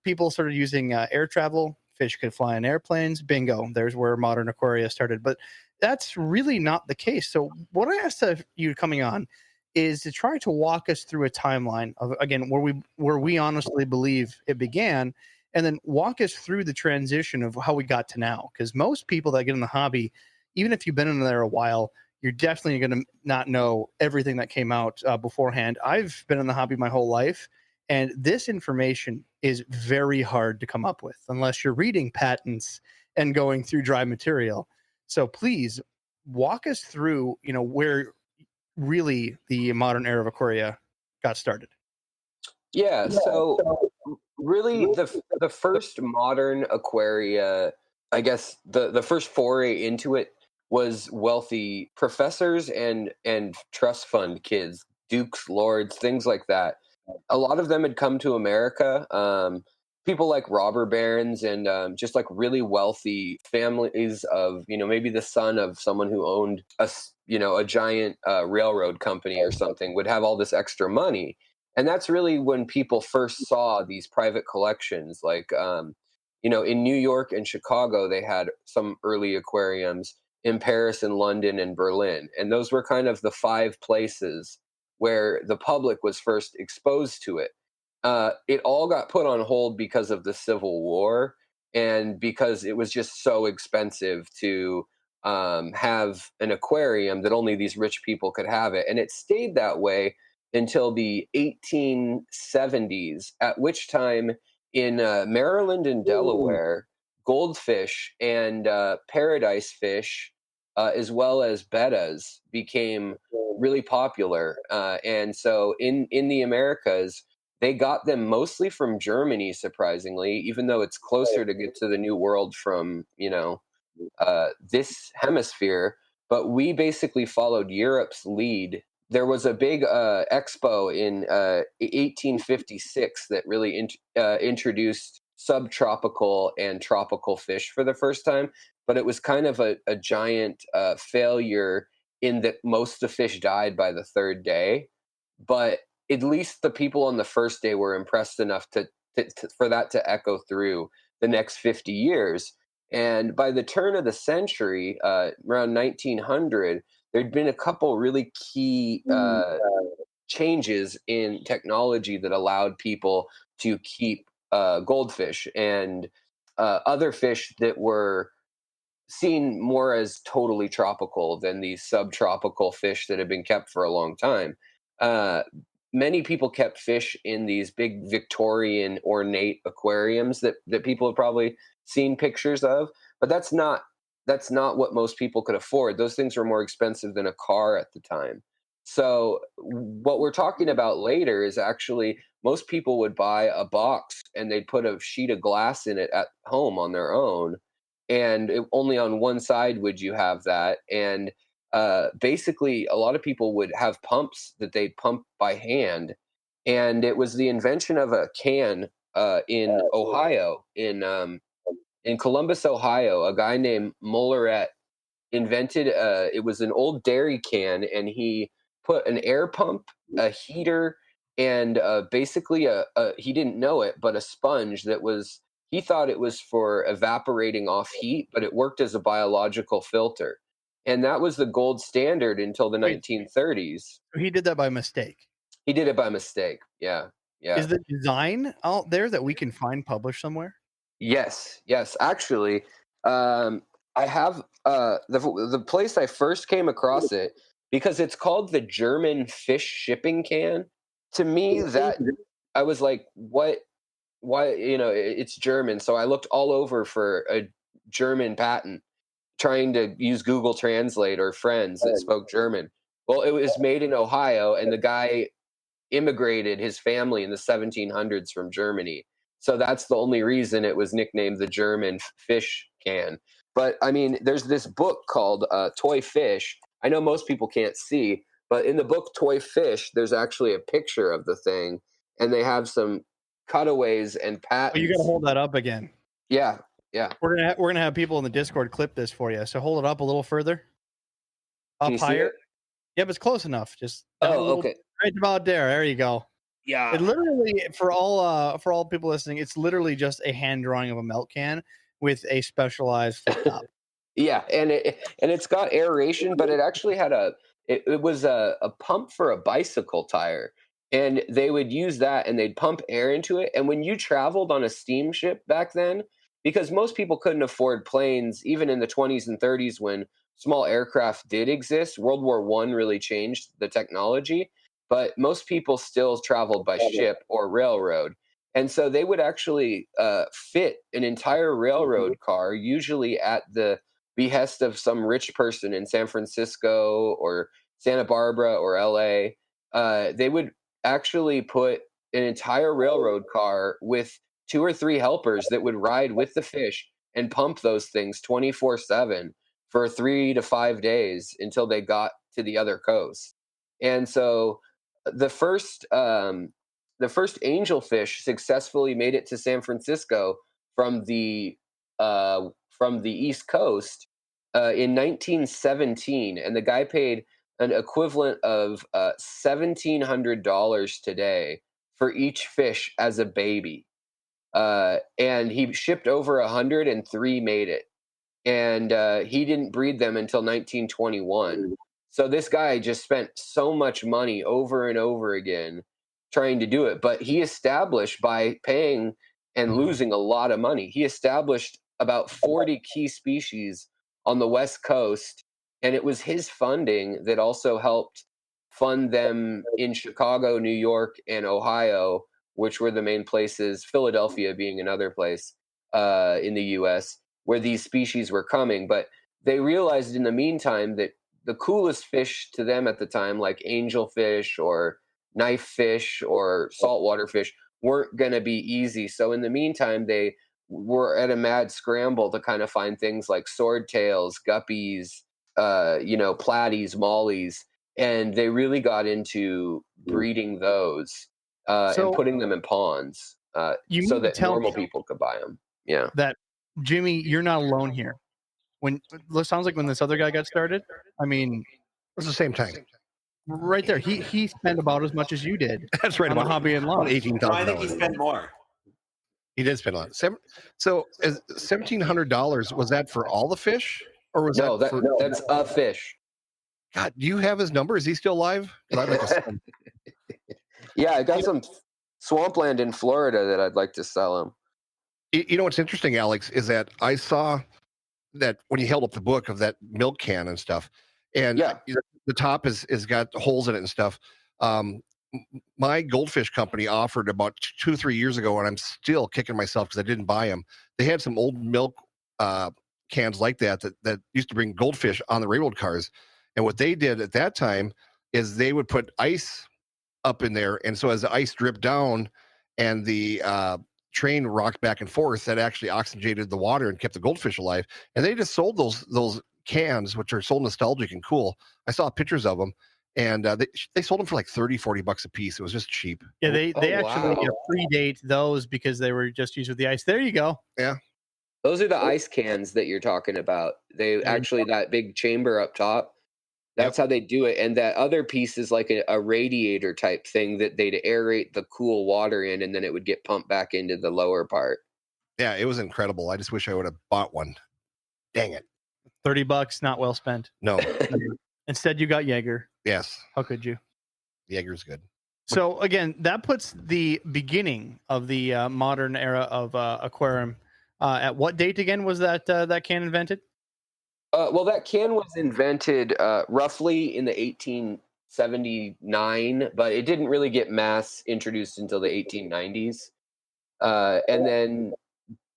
People started using air travel. Fish could fly in airplanes. Bingo. There's where modern aquaria started. But that's really not the case. So what I asked of you coming on is to try to walk us through a timeline of, again, where we honestly believe it began, and then walk us through the transition of how we got to now. Because most people that get in the hobby, even if you've been in there a while, you're definitely going to not know everything that came out beforehand. I've been in the hobby my whole life, and this information is very hard to come up with unless you're reading patents and going through dry material. So please walk us through, where really the modern era of aquaria got started.
Yeah, so really the first modern aquaria, I guess the first foray into it was wealthy professors and trust fund kids, dukes, lords, things like that. A lot of them had come to America. People like robber barons and just like really wealthy families of, maybe the son of someone who owned a giant railroad company or something would have all this extra money. And that's really when people first saw these private collections, like, in New York and Chicago, they had some early aquariums, in Paris and London and Berlin. And those were kind of the 5 places where the public was first exposed to it. It all got put on hold because of the Civil War and because it was just so expensive to have an aquarium that only these rich people could have it. And it stayed that way until the 1870s, at which time in Maryland and Delaware, goldfish and paradise fish, as well as bettas, became really popular. And so in the Americas, they got them mostly from Germany, surprisingly, even though it's closer to get to the New World from, this hemisphere. But we basically followed Europe's lead. There was a big expo in 1856 that really introduced subtropical and tropical fish for the first time. But it was kind of a giant failure in that most of the fish died by the 3rd day. But at least the people on the first day were impressed enough for that to echo through the next 50 years. And by the turn of the century, around 1900, there'd been a couple really key changes in technology that allowed people to keep goldfish and other fish that were seen more as totally tropical than these subtropical fish that have been kept for a long time. Uh, Many people kept fish in these big Victorian ornate aquariums that people have probably seen pictures of, but that's not what most people could afford. Those things were more expensive than a car at the time. So what we're talking about later is actually most people would buy a box and they'd put a sheet of glass in it at home on their own, and only on one side would you have that. And basically a lot of people would have pumps that they pump by hand, and it was the invention of a can in Ohio, in Columbus, Ohio. A guy named Mulleret invented it was an old dairy can, and he put an air pump, a heater, and basically he didn't know it, but a sponge that was, he thought it was for evaporating off heat, but it worked as a biological filter. And that was the gold standard until the
Wait.
1930s.
He did that by mistake.
He did it by mistake. Yeah.
Is the design out there that we can find published somewhere?
Yes. Actually, I have the place I first came across it, because it's called the German fish shipping can. To me, that I was like, what? Why? It's German. So I looked all over for a German patent, trying to use Google Translate or friends that spoke German. Well, it was made in Ohio, and the guy immigrated his family in the 1700s from Germany. So that's the only reason it was nicknamed the German fish can. But I mean, there's this book called Toy Fish. I know most people can't see, but in the book Toy Fish, there's actually a picture of the thing, and they have some cutaways and patents.
Oh, you got to hold that up again.
Yeah.
We're gonna have people in the Discord clip this for you. So hold it up a little further.
Can
Up
you see
higher.
it?
Yep, it's close enough. Just
Okay.
right about there. There you go.
Yeah.
It literally, for all people listening, it's literally just a hand drawing of a milk can with a specialized flip top.
Yeah, and it's got aeration, but it actually had it was a pump for a bicycle tire, and they would use that and they'd pump air into it. And when you traveled on a steamship back then, because most people couldn't afford planes, even in the 20s and 30s when small aircraft did exist, World War I really changed the technology, but most people still traveled by ship or railroad. And so they would actually fit an entire railroad car, usually at the behest of some rich person in San Francisco or Santa Barbara or LA. They would actually put an entire railroad car with 2 or 3 helpers that would ride with the fish and pump those things 24/7 for 3 to 5 days until they got to the other coast. And so the first angelfish successfully made it to San Francisco from the East Coast in 1917, and the guy paid an equivalent of $1,700 today for each fish as a baby. and he shipped over 100 and 3 made it. And he didn't breed them until 1921. So this guy just spent so much money over and over again trying to do it. But he established, by paying and losing a lot of money, he established about 40 key species on the West Coast. And it was his funding that also helped fund them in Chicago, New York, and Ohio, which were the main places, Philadelphia being another place in the US, where these species were coming. But they realized in the meantime that the coolest fish to them at the time, like angelfish or knife fish or saltwater fish, weren't going to be easy. So in the meantime, they were at a mad scramble to kind of find things like swordtails, guppies, platies, mollies. And they really got into breeding those and putting them in ponds
You
so
mean to
that
tell
normal
me
people could buy them. Yeah.
that, Jimmy, you're not alone here. When it sounds like when this other guy got started, I mean,
It was the same time.
right there, he spent about as much as you did
That's right.
on the
About
hobby and
about
lawn.
No, I think he
$18,000.
spent more.
He did spend a lot. So, is $1,700, was that for all the fish, or was
No,
that for?
that's a fish.
God, do you have his number? Is he still alive? 'Cause I'd like to sell him.
Yeah, I got some swampland in Florida that I'd like to sell him.
You know what's interesting, Alex, is that I saw that when you held up the book of that milk can and stuff, and
Yeah.
the top is got holes in it and stuff. My goldfish company offered about 2 or 3 years ago, and I'm still kicking myself because I didn't buy them. They had some old milk cans like that used to bring goldfish on the railroad cars, and what they did at that time is they would put ice up in there, and so as the ice dripped down and the train rocked back and forth, that actually oxygenated the water and kept the goldfish alive. And they just sold those cans, which are so nostalgic and cool. I saw pictures of them, and they sold them for like $30-$40 a piece. It was just cheap.
Yeah, they actually
wow.
predate those because they were just used with the ice. There you go.
Yeah.
Those are the ice cans that you're talking about. They actually, that big chamber up top, that's how they do it. And that other piece is like a radiator type thing that they'd aerate the cool water in, and then it would get pumped back into the lower part.
Yeah, it was incredible. I just wish I would have bought one. Dang it.
$30, not well spent.
No.
Instead, you got Jaeger.
Yes.
How could you?
Jaeger's good.
So again, that puts the beginning of the modern era of aquarium. At what date again was that can invented?
Well, that can was invented roughly in the 1879, but it didn't really get mass introduced until the 1890s. And then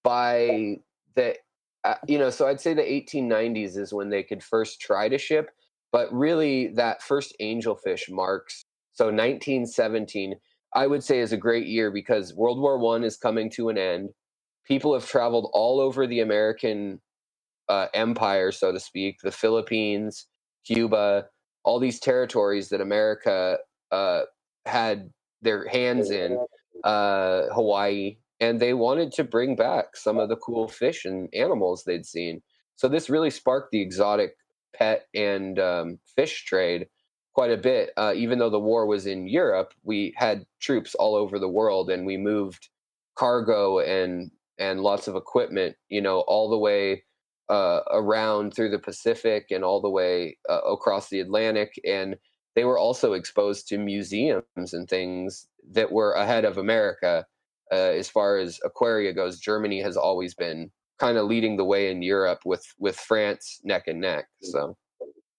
by the, so I'd say the 1890s is when they could first try to ship, but really that first angelfish marks. So 1917, I would say, is a great year because World War I is coming to an end. People have traveled all over the American empire, so to speak, the Philippines, Cuba, all these territories that America had their hands in, Hawaii, and they wanted to bring back some of the cool fish and animals they'd seen. So this really sparked the exotic pet and fish trade quite a bit. Even though the war was in Europe, we had troops all over the world, and we moved cargo and lots of equipment, all the way around through the Pacific and all the way across the Atlantic. And they were also exposed to museums and things that were ahead of America. As far as aquaria goes, Germany has always been kind of leading the way in Europe with France neck and neck.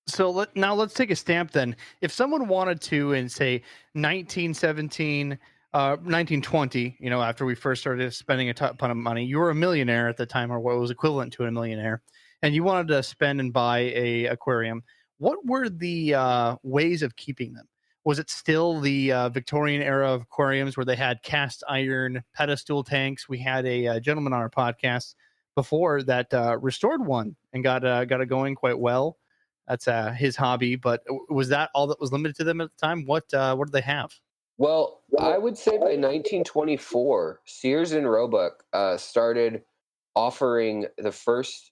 So let's take a stamp then. If someone wanted to in say 1917, 1920, after we first started spending a ton of money, you were a millionaire at the time, or what was equivalent to a millionaire, and you wanted to spend and buy a aquarium. What were the ways of keeping them? Was it still the Victorian era of aquariums where they had cast iron pedestal tanks? We had a gentleman on our podcast before that restored one and got it going quite well. That's his hobby, but was that all that was limited to them at the time? What did they have?
Well, I would say by 1924, Sears and Roebuck started offering the first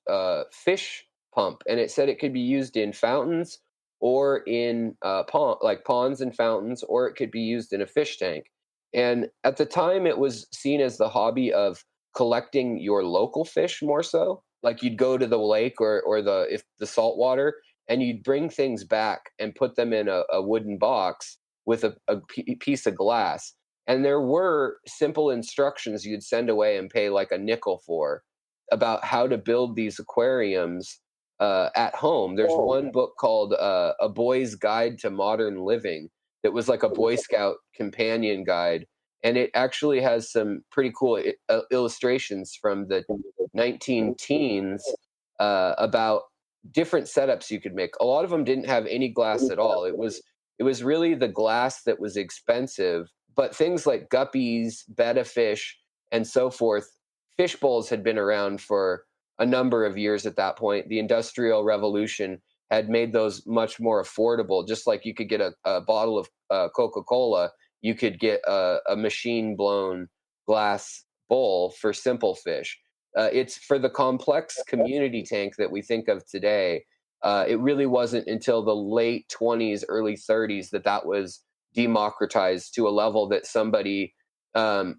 fish pump, and it said it could be used in fountains or in ponds and fountains, or it could be used in a fish tank. And at the time, it was seen as the hobby of collecting your local fish more so. Like you'd go to the lake or the saltwater, and you'd bring things back and put them in a wooden box with a piece of glass. And there were simple instructions you'd send away and pay like a nickel for about how to build these aquariums at home. There's one book called A Boy's Guide to Modern Living that was like a Boy Scout companion guide. And it actually has some pretty cool illustrations from the 19 teens about different setups you could make. A lot of them didn't have any glass at all. It was really the glass that was expensive, but things like guppies, betta fish, and so forth, fish bowls had been around for a number of years at that point. The Industrial Revolution had made those much more affordable. Just like you could get a bottle of Coca-Cola, you could get a machine-blown glass bowl for simple fish. It's for the complex community tank that we think of today. It really wasn't until the late 20s, early 30s that was democratized to a level that somebody who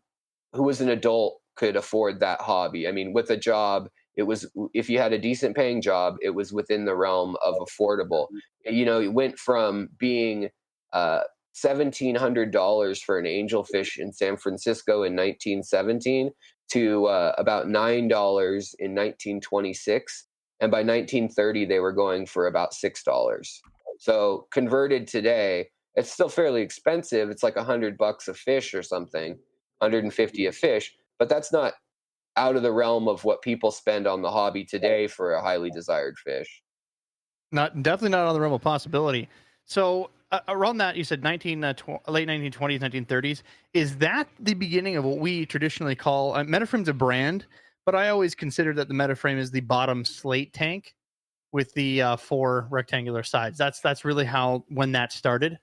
was an adult could afford that hobby. I mean, with a job, it was, if you had a decent paying job, it was within the realm of affordable. It went from being $1,700 for an angelfish in San Francisco in 1917 to about $9 in 1926. And by 1930, they were going for about $6. So converted today, it's still fairly expensive. It's like $100 a fish or something, 150 a fish, but that's not out of the realm of what people spend on the hobby today for a highly desired fish.
Definitely not on the realm of possibility. So around that, you said late 1920s, 1930s. Is that the beginning of what we traditionally call Metaframe's a brand, but I always consider that the Metaframe is the bottom slate tank with the 4 rectangular sides. That's really when that started,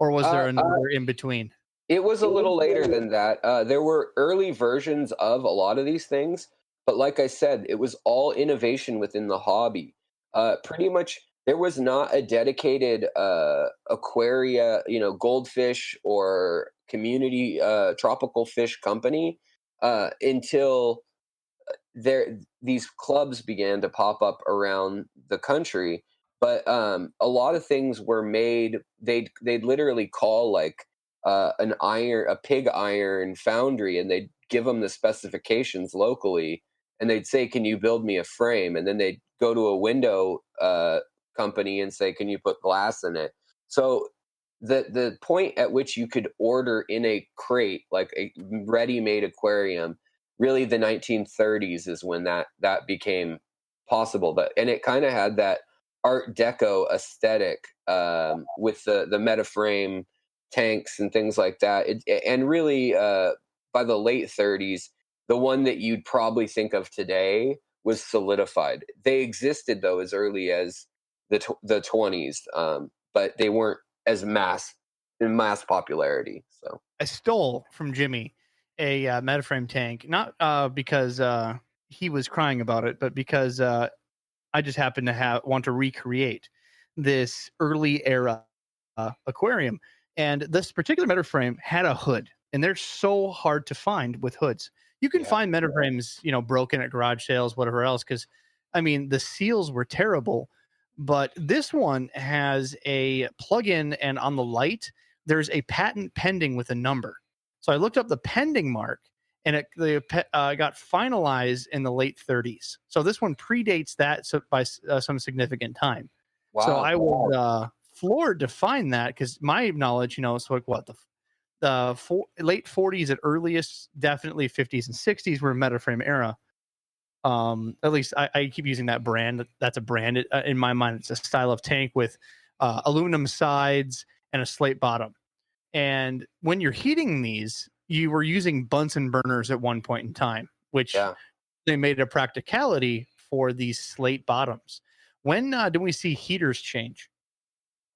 or was there another in between?
It was a little later than that. There were early versions of a lot of these things, but like I said, it was all innovation within the hobby. Pretty much, there was not a dedicated aquaria, goldfish or community tropical fish company until these clubs began to pop up around the country. But a lot of things were made. They'd literally call like a pig iron foundry, and they'd give them the specifications locally, and they'd say, "Can you build me a frame?" And then they'd go to a window company and say, "Can you put glass in it?" So the point at which you could order in a crate, like a ready-made aquarium, really the 1930s is when that became possible. And it kind of had that Art Deco aesthetic with the Metaframe tanks and things like that. And really, by the late 30s, the one that you'd probably think of today was solidified. They existed though as early as the 20s, but they weren't as mass popularity. So
I stole from Jimmy a Metaframe tank, not because he was crying about it, but because I just happen to want to recreate this early era aquarium. And this particular Metaframe had a hood, and they're so hard to find with hoods. You can find Metaframes, broken at garage sales, whatever else, because I mean the seals were terrible. But this one has a plug-in, and on the light, there's a patent pending with a number. So I looked up the pending mark, and it got finalized in the late 30s. So this one predates that by some significant time.
wow.
So I was floored to find that, because my knowledge, it's like what the late 40s at earliest, definitely 50s and 60s were Metaframe era. At least I keep using that brand. That's a brand. In my mind, it's a style of tank with aluminum sides and a slate bottom. And when you're heating these, you were using Bunsen burners at one point in time, which they made a practicality for these slate bottoms. When do we see heaters change?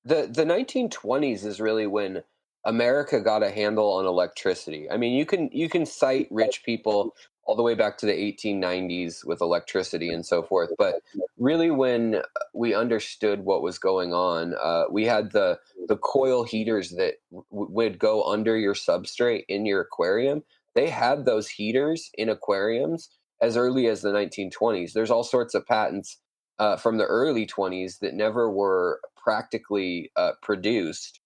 The 1920s is really when America got a handle on electricity. I mean, you can cite rich people all the way back to the 1890s with electricity and so forth, but really when we understood what was going on, we had the coil heaters that would go under your substrate in your aquarium. They had those heaters in aquariums as early as the 1920s. There's all sorts of patents from the early 20s that never were practically produced.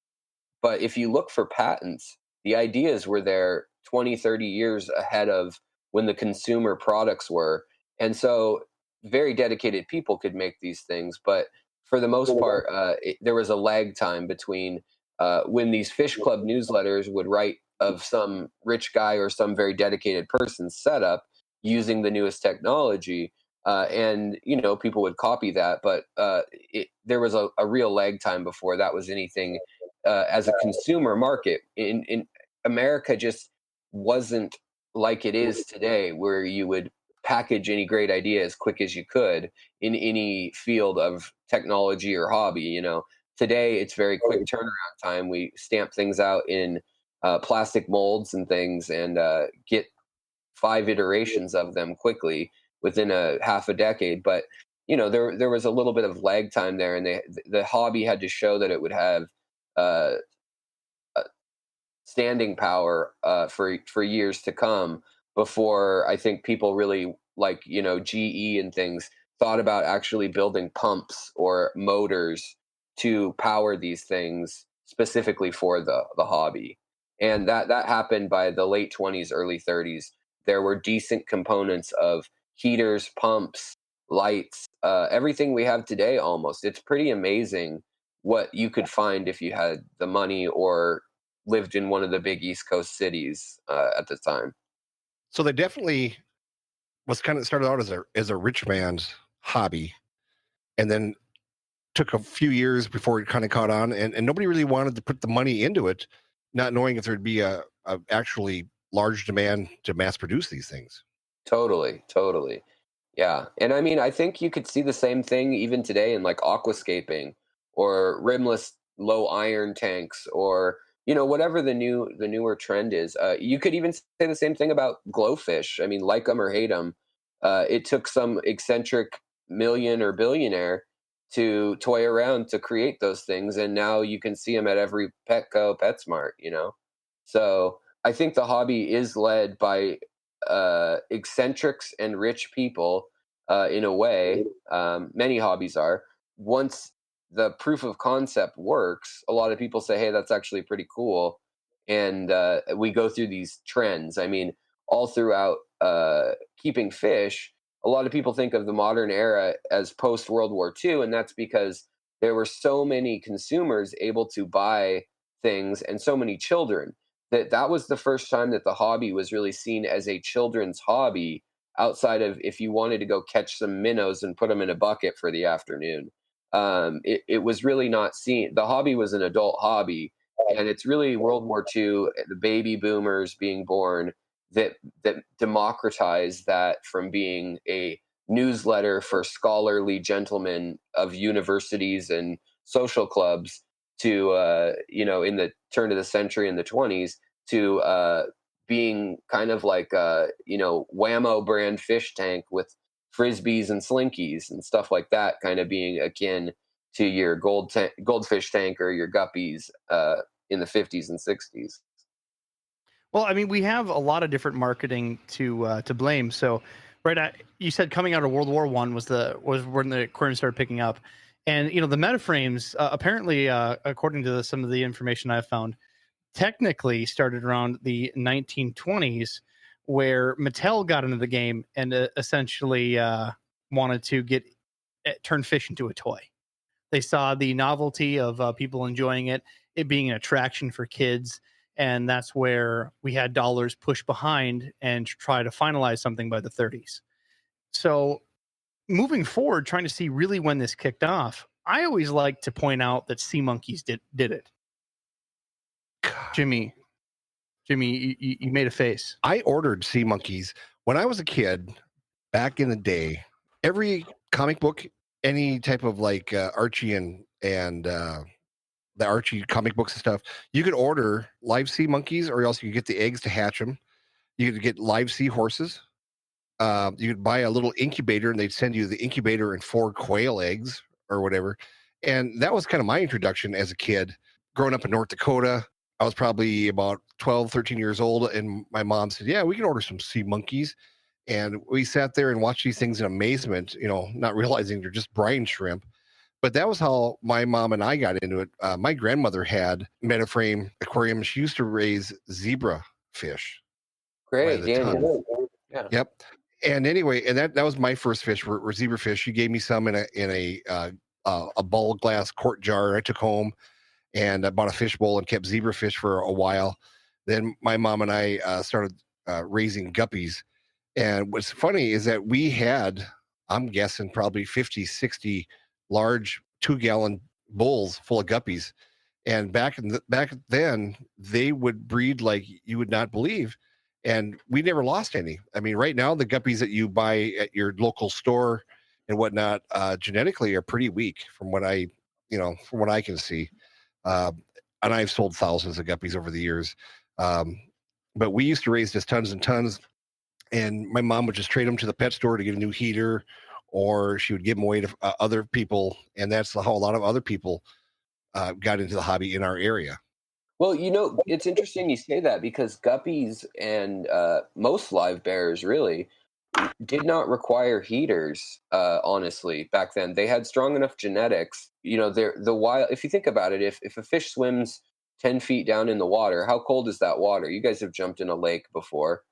But if you look for patents, the ideas were there 20, 30 years ahead of when the consumer products were. And so very dedicated people could make these things. But for the most part, there was a lag time between when these Fish Club newsletters would write of some rich guy or some very dedicated person's setup using the newest technology. And people would copy that, but there was a real lag time before that was anything as a consumer market. In America, just wasn't like it is today, where you would package any great idea as quick as you could in any field of technology or hobby. Today it's very quick turnaround time. We stamp things out in plastic molds and things, and get 5 iterations of them quickly within a half a decade. But there was a little bit of lag time there, and the hobby had to show that it would have uh, standing power for years to come before I think people really, like GE and things, thought about actually building pumps or motors to power these things specifically for the hobby. And that happened by the late 20s, early 30s. There were decent components of heaters, pumps, lights, everything we have today almost. It's pretty amazing what you could find if you had the money or lived in one of the big East Coast cities at the time.
So they definitely was kind of started out as a rich man's hobby, and then took a few years before it kind of caught on, and nobody really wanted to put the money into it, not knowing if there'd be a actually large demand to mass produce these things.
Totally. Yeah. And I mean, I think you could see the same thing even today in like aquascaping or rimless low iron tanks, or whatever the newer trend is. You could even say the same thing about glowfish. I mean, like them or hate them, it took some eccentric million or billionaire to toy around to create those things, and now you can see them at every Petco, PetSmart. So I think the hobby is led by eccentrics and rich people in a way. Many hobbies are. Once the proof of concept works, a lot of people say, hey, that's actually pretty cool. And we go through these trends. I mean, all throughout keeping fish, a lot of people think of the modern era as post World War II, and that's because there were so many consumers able to buy things and so many children that was the first time that the hobby was really seen as a children's hobby, outside of if you wanted to go catch some minnows and put them in a bucket for the afternoon. It was really not seen. The hobby was an adult hobby, and it's really World War II, the baby boomers being born, that democratized that from being a newsletter for scholarly gentlemen of universities and social clubs to in the turn of the century in the 20s to being kind of like Whammo brand fish tank with frisbees and slinkies and stuff like that, kind of being akin to your goldfish tank or your guppies in the 50s and 60s.
Well, I mean, we have a lot of different marketing to blame. So, right, you said coming out of World War I was when the aquarium started picking up, and the metaframes apparently, according to some of the information I've found, technically started around the 1920s, where Mattel got into the game and essentially wanted to turn fish into a toy. They saw the novelty of people enjoying it being an attraction for kids, and that's where we had dollars push behind and try to finalize something by the 30s. So moving forward, trying to see really when this kicked off, I always like to point out that sea monkeys did it. Jimmy, you made a face.
I ordered sea monkeys when I was a kid back in the day. Every comic book, any type of like Archie and the Archie comic books and stuff, you could order live sea monkeys, or else you could get the eggs to hatch them. You could get live sea horses. You could buy a little incubator, and they'd send you the incubator and 4 quail eggs or whatever. And that was kind of my introduction as a kid. Growing up in North Dakota, I was probably about 12, 13 years old, and my mom said, yeah, we can order some sea monkeys. And we sat there and watched these things in amazement, not realizing they're just brine shrimp. But that was how my mom and I got into it. My grandmother had Metaframe Aquarium. She used to raise zebra fish by
Great,
the ton.
Daniel. Yeah.
Yep. And anyway, and that was my first fish were zebra fish. She gave me some in a ball glass quart jar I took home, and I bought a fish bowl and kept zebra fish for a while. Then my mom and I started raising guppies. And what's funny is that we had, I'm guessing, probably 50, 60 large 2-gallon bowls full of guppies. And back then, they would breed like you would not believe. And we never lost any. I mean, right now, the guppies that you buy at your local store and whatnot, genetically are pretty weak from what I can see. Uh, and I've sold thousands of guppies over the years. But we used to raise just tons and tons. And my mom would just trade them to the pet store to get a new heater, or she would give them away to other people. And that's how a lot of other people got into the hobby in our area.
Well, it's interesting you say that, because guppies and most live bears really did not require heaters. Honestly, back then they had strong enough genetics. The wild. If you think about it, if a fish swims 10 feet down in the water, how cold is that water? You guys have jumped in a lake before.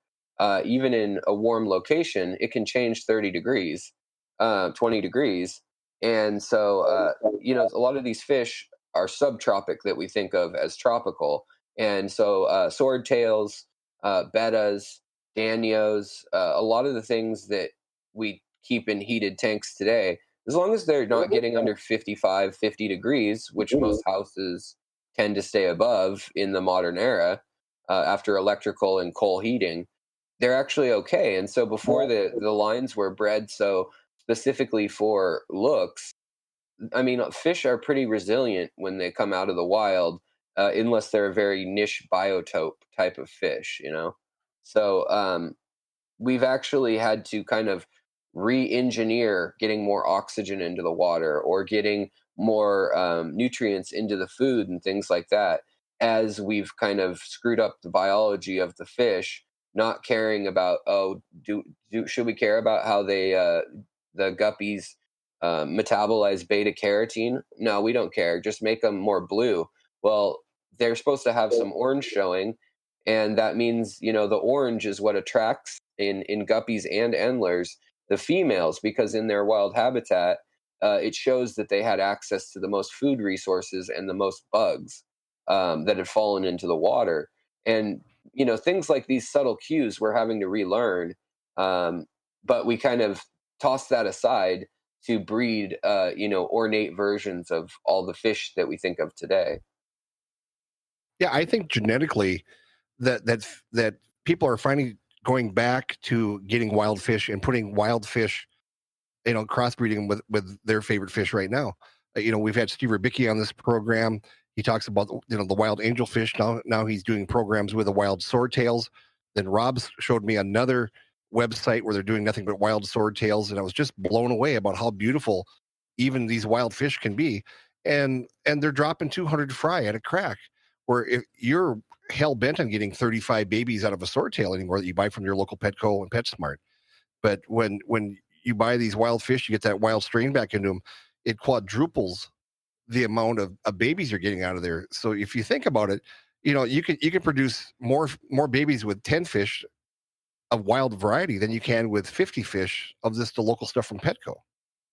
Even in a warm location, it can change 30 degrees, 20 degrees, and so a lot of these fish are subtropic that we think of as tropical. And so swordtails, bettas, danios, a lot of the things that we keep in heated tanks today, as long as they're not getting under 55, 50 degrees, which most houses tend to stay above in the modern era after electrical and coal heating, they're actually okay. And so before the lines were bred so specifically for looks, I mean, fish are pretty resilient when they come out of the wild, unless they're a very niche biotope type of fish, So we've actually had to kind of re-engineer getting more oxygen into the water, or getting more nutrients into the food and things like that, as we've kind of screwed up the biology of the fish, not caring about, should we care about how the guppies metabolize beta carotene? No, we don't care. Just make them more blue. Well, they're supposed to have some orange showing, and that means the orange is what attracts in guppies and endlers the females, because in their wild habitat, it shows that they had access to the most food resources and the most bugs that had fallen into the water. And things like these subtle cues we're having to relearn, but we kind of toss that aside to breed ornate versions of all the fish that we think of today.
Yeah, I think genetically that people are finally going back to getting wild fish and putting wild fish, crossbreeding with their favorite fish right now. We've had Steve Rubicki on this program. He talks about the wild angelfish. Now he's doing programs with the wild swordtails. Then Rob showed me another website where they're doing nothing but wild swordtails, and I was just blown away about how beautiful even these wild fish can be. And they're dropping 200 fry at a crack. Where if you're hell bent on getting 35 babies out of a swordtail anymore that you buy from your local Petco and PetSmart, but when you buy these wild fish, you get that wild strain back into them, it quadruples the amount of babies you're getting out of there. So if you think about it, you can produce more babies with 10 fish of wild variety than you can with 50 fish of the local stuff from Petco,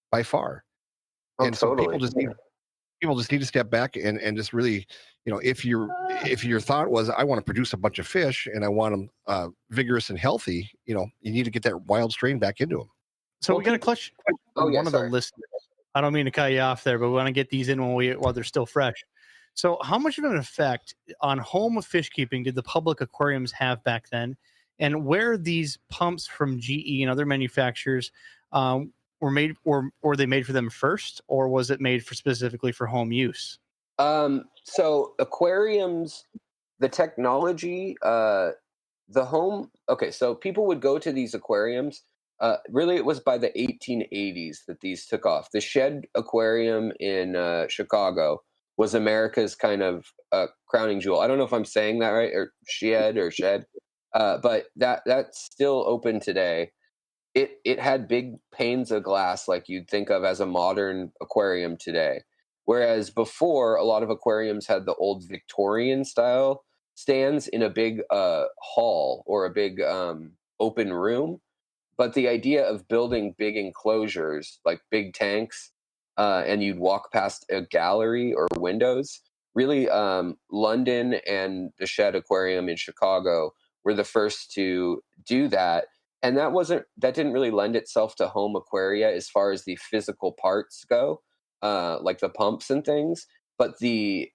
by far. And so
Totally.
people just need to step back and just really, if your thought was, I want to produce a bunch of fish and I want them vigorous and healthy, you need to get that wild strain back into them.
So we got a question from one of the listeners. I don't mean to cut you off there, but we want to get these in while they're still fresh. So how much of an effect on home fish keeping did the public aquariums have back then? And where these pumps from GE and other manufacturers were made, or were they made for them first, or was it made specifically for home use?
So aquariums, the technology, the home. Okay, so people would go to these aquariums. Really, it was by the 1880s that these took off. The Shed Aquarium in Chicago was America's kind of crowning jewel. I don't know if I'm saying that right, or Shed, but that's still open today. It had big panes of glass like you'd think of as a modern aquarium today. Whereas before, a lot of aquariums had the old Victorian style stands in a big hall or a big open room. But the idea of building big enclosures, like big tanks, and you'd walk past a gallery or windows, really, London and the Shed Aquarium in Chicago were the first to do that. And that didn't really lend itself to home aquaria as far as the physical parts go, like the pumps and things. But the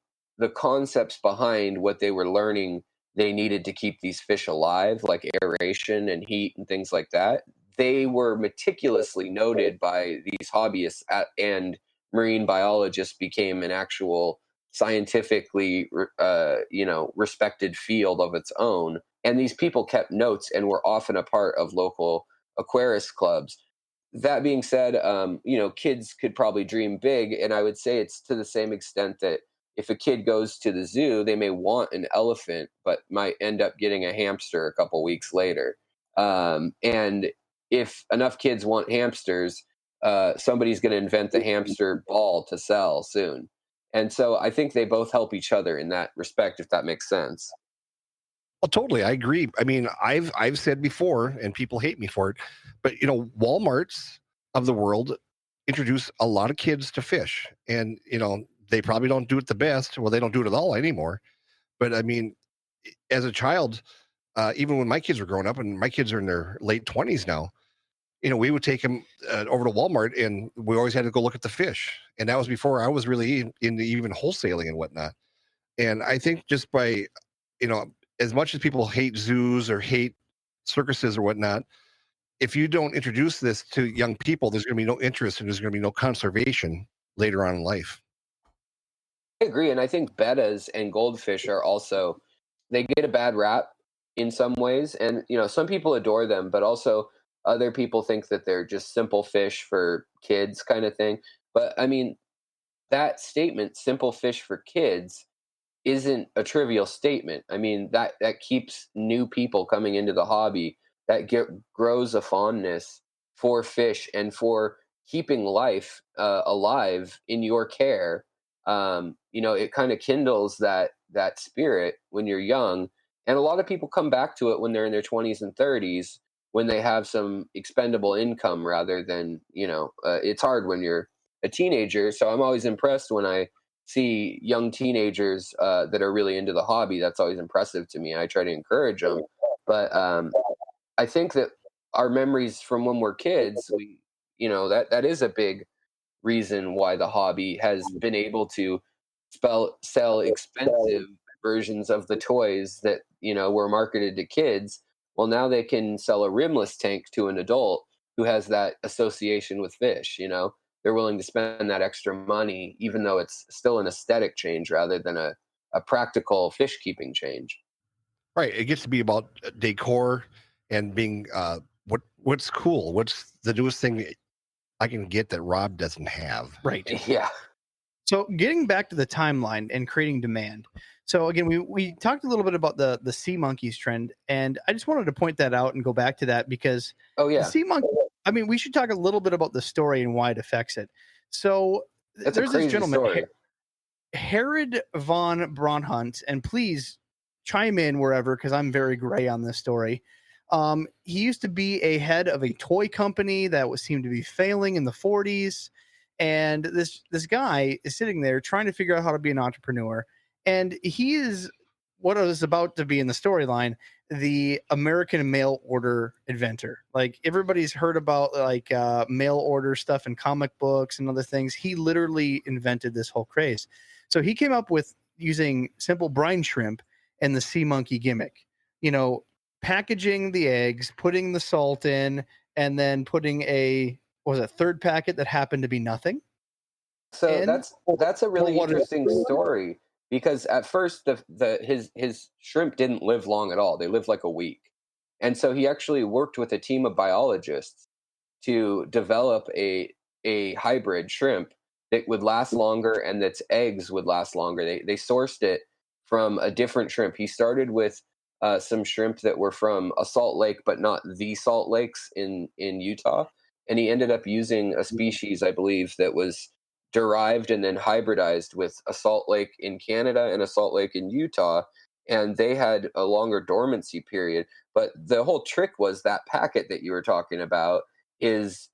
concepts behind what they were learning they needed to keep these fish alive, like aeration and heat and things like that. They were meticulously noted by these hobbyists, and marine biologists became an actual scientifically, respected field of its own. And these people kept notes and were often a part of local aquarist clubs. That being said, kids could probably dream big, and I would say it's to the same extent that if a kid goes to the zoo, they may want an elephant, but might end up getting a hamster a couple weeks later. And if enough kids want hamsters, somebody's going to invent the hamster ball to sell soon. And so I think they both help each other in that respect, if that makes sense.
Well, totally, I agree. I mean, I've said before, and people hate me for it, but Walmarts of the world introduce a lot of kids to fish, and they probably don't do it the best. Well, they don't do it at all anymore. But I mean, as a child, even when my kids were growing up, and my kids are in their late 20s now, we would take them over to Walmart, and we always had to go look at the fish. And that was before I was really into even wholesaling and whatnot. And I think just by, as much as people hate zoos or hate circuses or whatnot, if you don't introduce this to young people, there's going to be no interest and there's going to be no conservation later on in life.
I agree, and I think bettas and goldfish are also they get a bad rap in some ways, and some people adore them, but also other people think that they're just simple fish for kids kind of thing. But I mean, that statement, simple fish for kids, isn't a trivial statement. I mean, that keeps new people coming into the hobby. That grows a fondness for fish and for keeping life alive in your care. It kind of kindles that spirit when you're young, and a lot of people come back to it when they're in their 20s and 30s when they have some expendable income rather than it's hard when you're a teenager. So I'm always impressed when I see young teenagers that are really into the hobby. That's always impressive to me. I try to encourage them, but I think that our memories from when we're kids, that is a big reason why the hobby has been able to sell expensive versions of the toys that were marketed to kids. Well, now they can sell a rimless tank to an adult who has that association with fish. They're willing to spend that extra money, even though it's still an aesthetic change rather than a practical fish keeping change.
Right. It gets to be about decor and being what's cool. What's the newest thing I can get that Rob doesn't have?
Right.
Yeah.
So getting back to the timeline and creating demand. So again, we talked a little bit about the sea monkeys trend, and I just wanted to point that out and go back to that because the sea monkey. I mean, we should talk a little bit about the story and why it affects it. So
That's
there's
a crazy
this gentleman,
story.
Herod von Braunhunt, and please chime in wherever because I'm very gray on this story. He used to be a head of a toy company that seemed to be failing in the 40s. And this guy is sitting there trying to figure out how to be an entrepreneur. And he is what is about to be in the storyline, the American mail order inventor. Like everybody's heard about like mail order stuff in comic books and other things. He literally invented this whole craze. So he came up with using simple brine shrimp and the sea monkey gimmick. Packaging the eggs, putting the salt in, and then putting a third packet that happened to be nothing.
So
in.
that's a really
what it-
interesting story, because at first his shrimp didn't live long at all. They lived like a week. And so he actually worked with a team of biologists to develop a hybrid shrimp that would last longer and its eggs would last longer. They sourced it from a different shrimp. He started with some shrimp that were from a salt lake, but not the salt lakes in Utah. And he ended up using a species, I believe, that was derived and then hybridized with a salt lake in Canada and a salt lake in Utah. And they had a longer dormancy period. But the whole trick was that packet that you were talking about is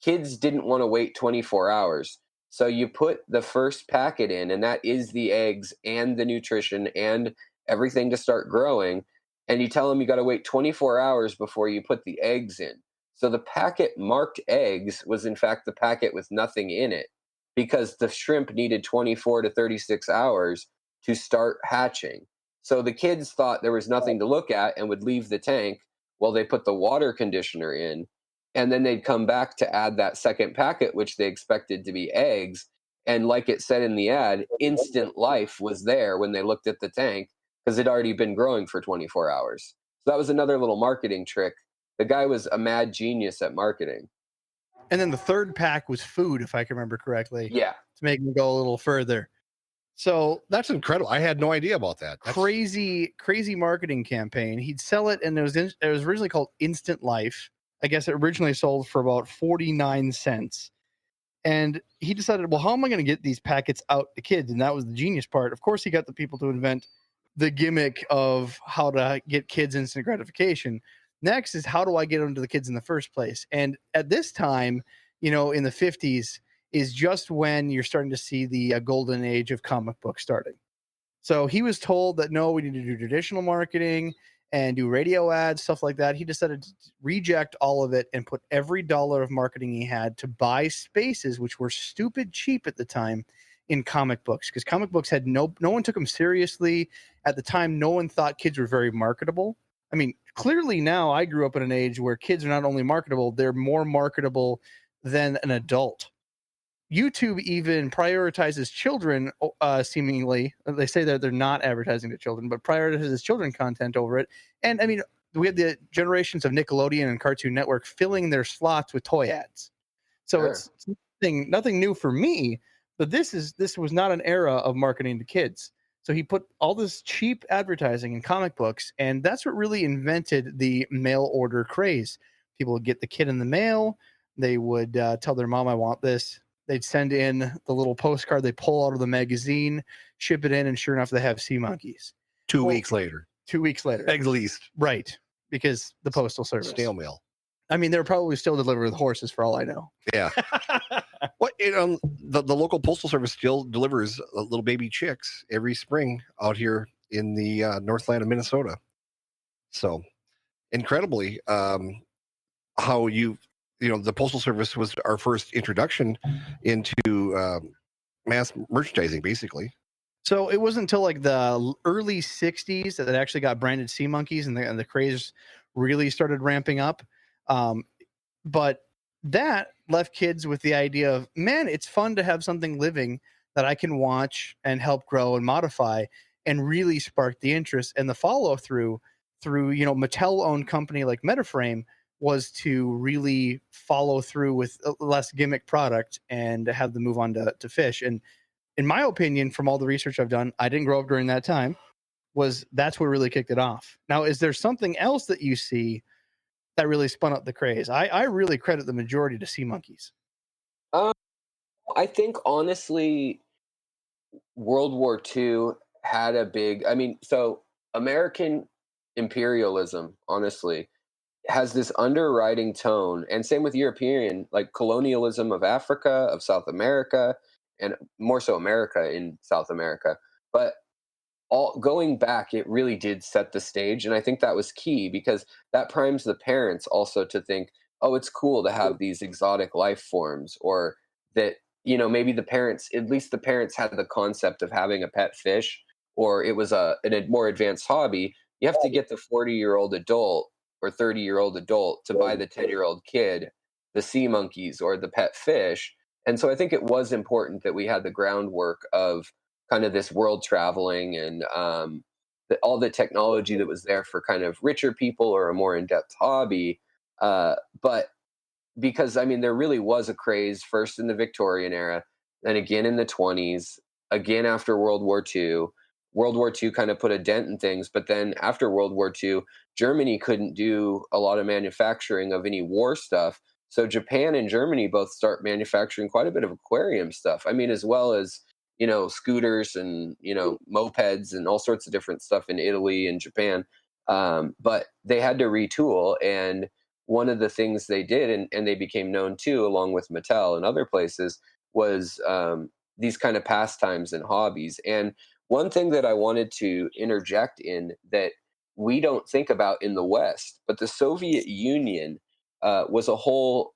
kids didn't want to wait 24 hours. So you put the first packet in, and that is the eggs and the nutrition and everything to start growing. And you tell them you got to wait 24 hours before you put the eggs in. So the packet marked eggs was, in fact, the packet with nothing in it, because the shrimp needed 24 to 36 hours to start hatching. So the kids thought there was nothing to look at and would leave the tank while they put the water conditioner in. And then they'd come back to add that second packet, which they expected to be eggs. And like it said in the ad, instant life was there when they looked at the tank, because it had already been growing for 24 hours. So that was another little marketing trick. The guy was a mad genius at marketing.
And then the third pack was food, if I can remember correctly,
Yeah.
to make me go a little further. So
That's incredible. I had no idea about that.
crazy marketing campaign. He'd sell it, and it was originally called Instant Life. I guess it originally sold for about 49 cents. And he decided, well, how am I going to get these packets out to kids? And that was the genius part. Of course, he got the people to invent the gimmick of how to get kids instant gratification. Next is, how do I get them to the kids in the first place? And at this time, in the 50s, is just when you're starting to see the golden age of comic books starting. So he was told that, no, we need to do traditional marketing and do radio ads, stuff like that. He decided to reject all of it and put every dollar of marketing he had to buy spaces, which were stupid cheap at the time, in comic books, because comic books had no one took them seriously at the time. No one thought kids were very marketable. I mean, clearly now I grew up in an age where kids are not only marketable, they're more marketable than an adult. YouTube even prioritizes children, seemingly. They say that they're not advertising to children, but prioritizes children content over it. And I mean, we had the generations of Nickelodeon and Cartoon Network filling their slots with toy ads. So
Sure.
it's nothing new for me, but this was not an era of marketing to kids. So he put all this cheap advertising in comic books, and that's what really invented the mail order craze. People would get the kid in the mail. They would tell their mom, I want this. They'd send in the little postcard they pull out of the magazine, ship it in, and sure enough, they have sea monkeys.
2 weeks later.
2 weeks later.
At least.
Right. Because the postal service.
Snail mail.
I mean, they're probably still delivered with horses for all I know.
Yeah. The local postal service still delivers little baby chicks every spring out here in the Northland of Minnesota. So incredibly, how the postal service was our first introduction into mass merchandising, basically.
So it wasn't until like the early 60s that it actually got branded sea monkeys, and the craze really started ramping up. But that left kids with the idea of, man, it's fun to have something living that I can watch and help grow and modify, and really sparked the interest. And the follow through Mattel-owned company like Metaframe was to really follow through with a less gimmick product and have them move on to fish. And in my opinion, from all the research I've done, I didn't grow up during that time, that's what really kicked it off. Now, is there something else that you see that really spun up the craze? I really credit the majority to sea monkeys.
I think, honestly, World War II had a big, so American imperialism, honestly, has this underwriting tone, and same with European, like colonialism of Africa, of South America, and more so America in South America. But going back, it really did set the stage, and I think that was key, because that primes the parents also to think, oh, it's cool to have these exotic life forms, or that maybe at least the parents had the concept of having a pet fish, or it was a more advanced hobby. You have to get the 40-year-old adult or 30-year-old adult to buy the 10-year-old kid the sea monkeys or the pet fish. And so I think it was important that we had the groundwork of kind of this world traveling and all the technology that was there for kind of richer people or a more in-depth hobby. But because I mean, there really was a craze first in the Victorian era, then again in the 20s, again after World War II. World War II kind of put a dent in things, but then after World War II, Germany couldn't do a lot of manufacturing of any war stuff. So Japan and Germany both start manufacturing quite a bit of aquarium stuff. I mean, as well as, scooters and, mopeds and all sorts of different stuff in Italy and Japan. But they had to retool. And one of the things they did, and they became known too, along with Mattel and other places, was these kind of pastimes and hobbies. And one thing that I wanted to interject in that we don't think about in the West, but the Soviet Union was a whole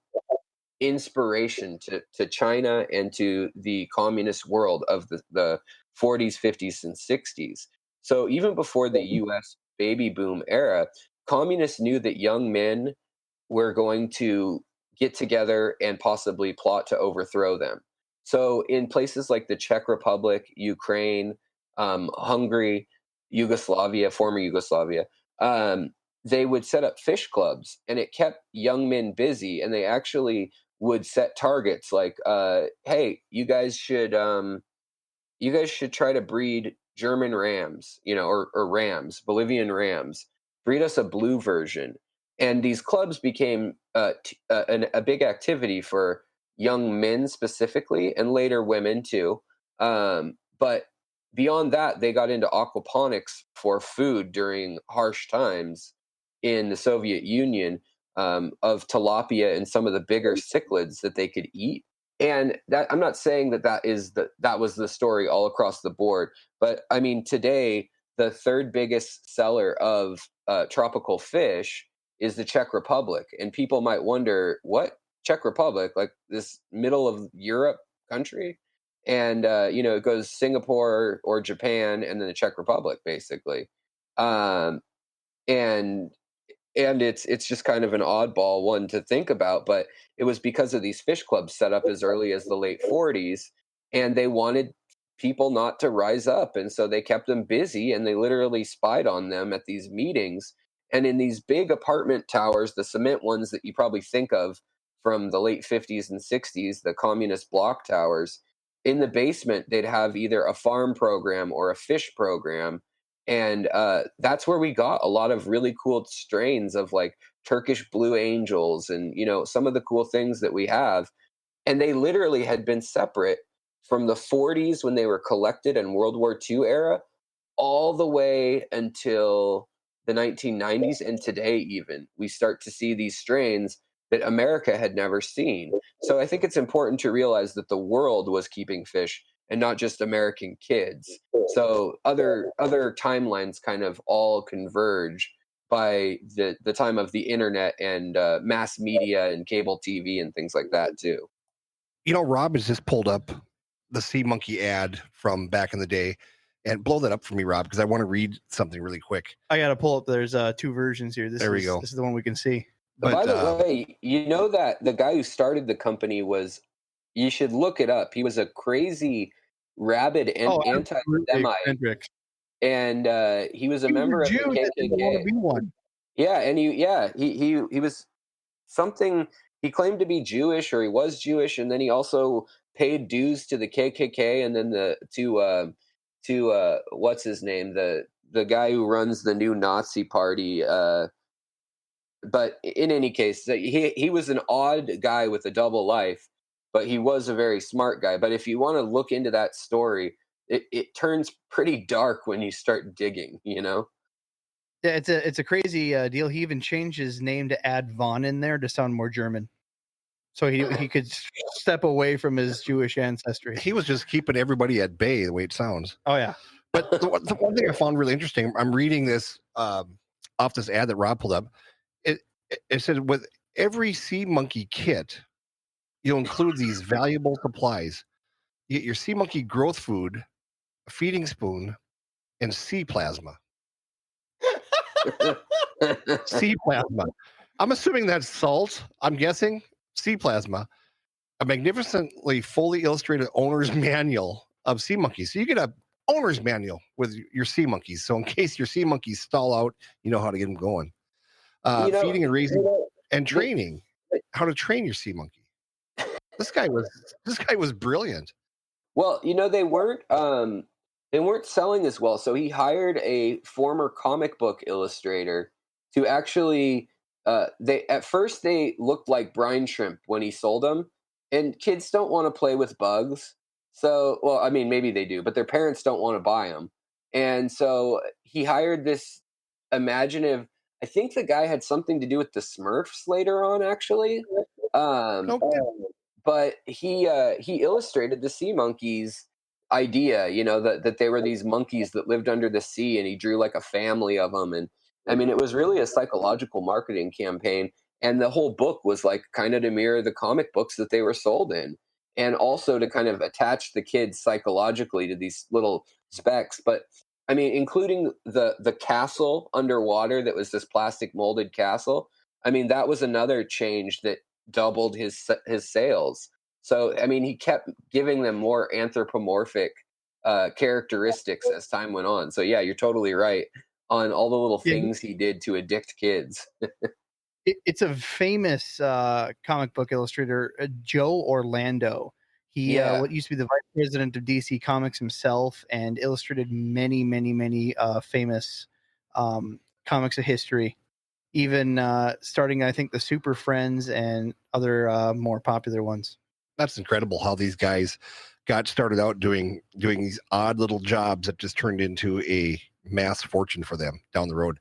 inspiration to China and to the communist world of the 40s, 50s, and 60s. So even before the US baby boom era, communists knew that young men were going to get together and possibly plot to overthrow them. So in places like the Czech Republic, Ukraine, Hungary, Yugoslavia, former Yugoslavia, they would set up fish clubs, and it kept young men busy. And they actually would set targets like, "Hey, you guys should try to breed German rams, or rams, Bolivian rams. Breed us a blue version." And these clubs became a big activity for young men specifically, and later women too. But beyond that, they got into aquaponics for food during harsh times in the Soviet Union, of tilapia and some of the bigger cichlids that they could eat. And that, I'm not saying that was the story all across the board, but I mean, today the third biggest seller of tropical fish is the Czech Republic, and people might wonder, what, Czech Republic, like this middle of Europe country? And it goes Singapore or Japan, and then the Czech Republic, basically. Um, and it's just kind of an oddball one to think about, but it was because of these fish clubs set up as early as the late 40s, and they wanted people not to rise up, and so they kept them busy, and they literally spied on them at these meetings. And in these big apartment towers, the cement ones that you probably think of from the late 50s and 60s, the communist block towers, in the basement they'd have either a farm program or a fish program. And that's where we got a lot of really cool strains of like Turkish blue angels and some of the cool things that we have. And they literally had been separate from the 40s when they were collected in World War II era, all the way until the 1990s. And today, even, we start to see these strains that America had never seen. So I think it's important to realize that the world was keeping fish and not just American kids. So other timelines kind of all converge by the time of the internet and mass media and cable TV and things like that too.
Rob has just pulled up the Sea Monkey ad from back in the day, and blow that up for me, Rob, because I want to read something really quick.
I got to pull up. There's two versions here.
There we go.
This is the one we can see.
But by the way, that the guy who started the company you should look it up. He was a crazy, rabid anti-Semite. And he was a member of the KKK. Yeah, and he was something. He claimed to be Jewish, or he was Jewish, and then he also paid dues to the KKK, and then to what's his name, the guy who runs the new Nazi party. But in any case, he was an odd guy with a double life, but he was a very smart guy. But if you want to look into that story, it turns pretty dark when you start digging,
Yeah, it's a crazy deal. He even changed his name to add Von in there to sound more German, so he could step away from his Jewish ancestry.
He was just keeping everybody at bay, the way it sounds.
Oh yeah.
But the one thing I found really interesting, I'm reading this off this ad that Rob pulled up. It said, with every Sea Monkey kit, you'll include these valuable supplies. You get your Sea Monkey growth food, a feeding spoon, and sea plasma. Sea plasma. I'm assuming that's salt. I'm guessing sea plasma. a magnificently fully illustrated owner's manual of sea monkeys. So you get a owner's manual with your sea monkeys. So in case your sea monkeys stall out, you know how to get them going. Feeding and raising and training, how to train your sea monkey. This guy was brilliant.
Well, they weren't selling as well, so he hired a former comic book illustrator to actually. They at first they looked like brine shrimp when he sold them, and kids don't want to play with bugs. So, well, I mean, maybe they do, but their parents don't want to buy them, and so he hired this imaginative. I think the guy had something to do with the Smurfs later on, actually.
Okay.
But he illustrated the sea monkeys idea, that they were these monkeys that lived under the sea, and he drew like a family of them. And I mean, it was really a psychological marketing campaign, and the whole book was like kind of to mirror the comic books that they were sold in, and also to kind of attach the kids psychologically to these little specks. But I mean, including the castle underwater that was this plastic molded castle. I mean, that was another change that doubled his sales. So I mean, he kept giving them more anthropomorphic characteristics as time went on. So yeah, you're totally right on all the little
Yeah.
things he did to addict kids.
It's a famous comic book illustrator, Joe Orlando. He
Yeah.
what used to be the vice president of DC Comics himself, and illustrated many, many, many famous comics of history. Even starting, I think, the Super Friends and other more popular ones.
That's incredible how these guys got started out doing these odd little jobs that just turned into a mass fortune for them down the road.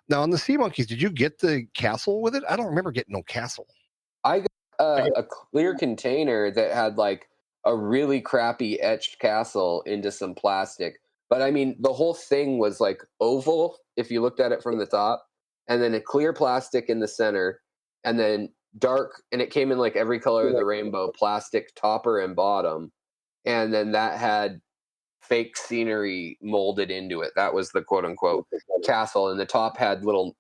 Now on the sea monkeys, did you get the castle with it? I don't remember getting no castle.
I got a clear container that had like a really crappy etched castle into some plastic. But I mean, the whole thing was like oval if you looked at it from the top, and then a clear plastic in the center, and then dark, and it came in like every color of the rainbow, plastic topper and bottom, and then that had fake scenery molded into it. That was the quote unquote castle, and the top had little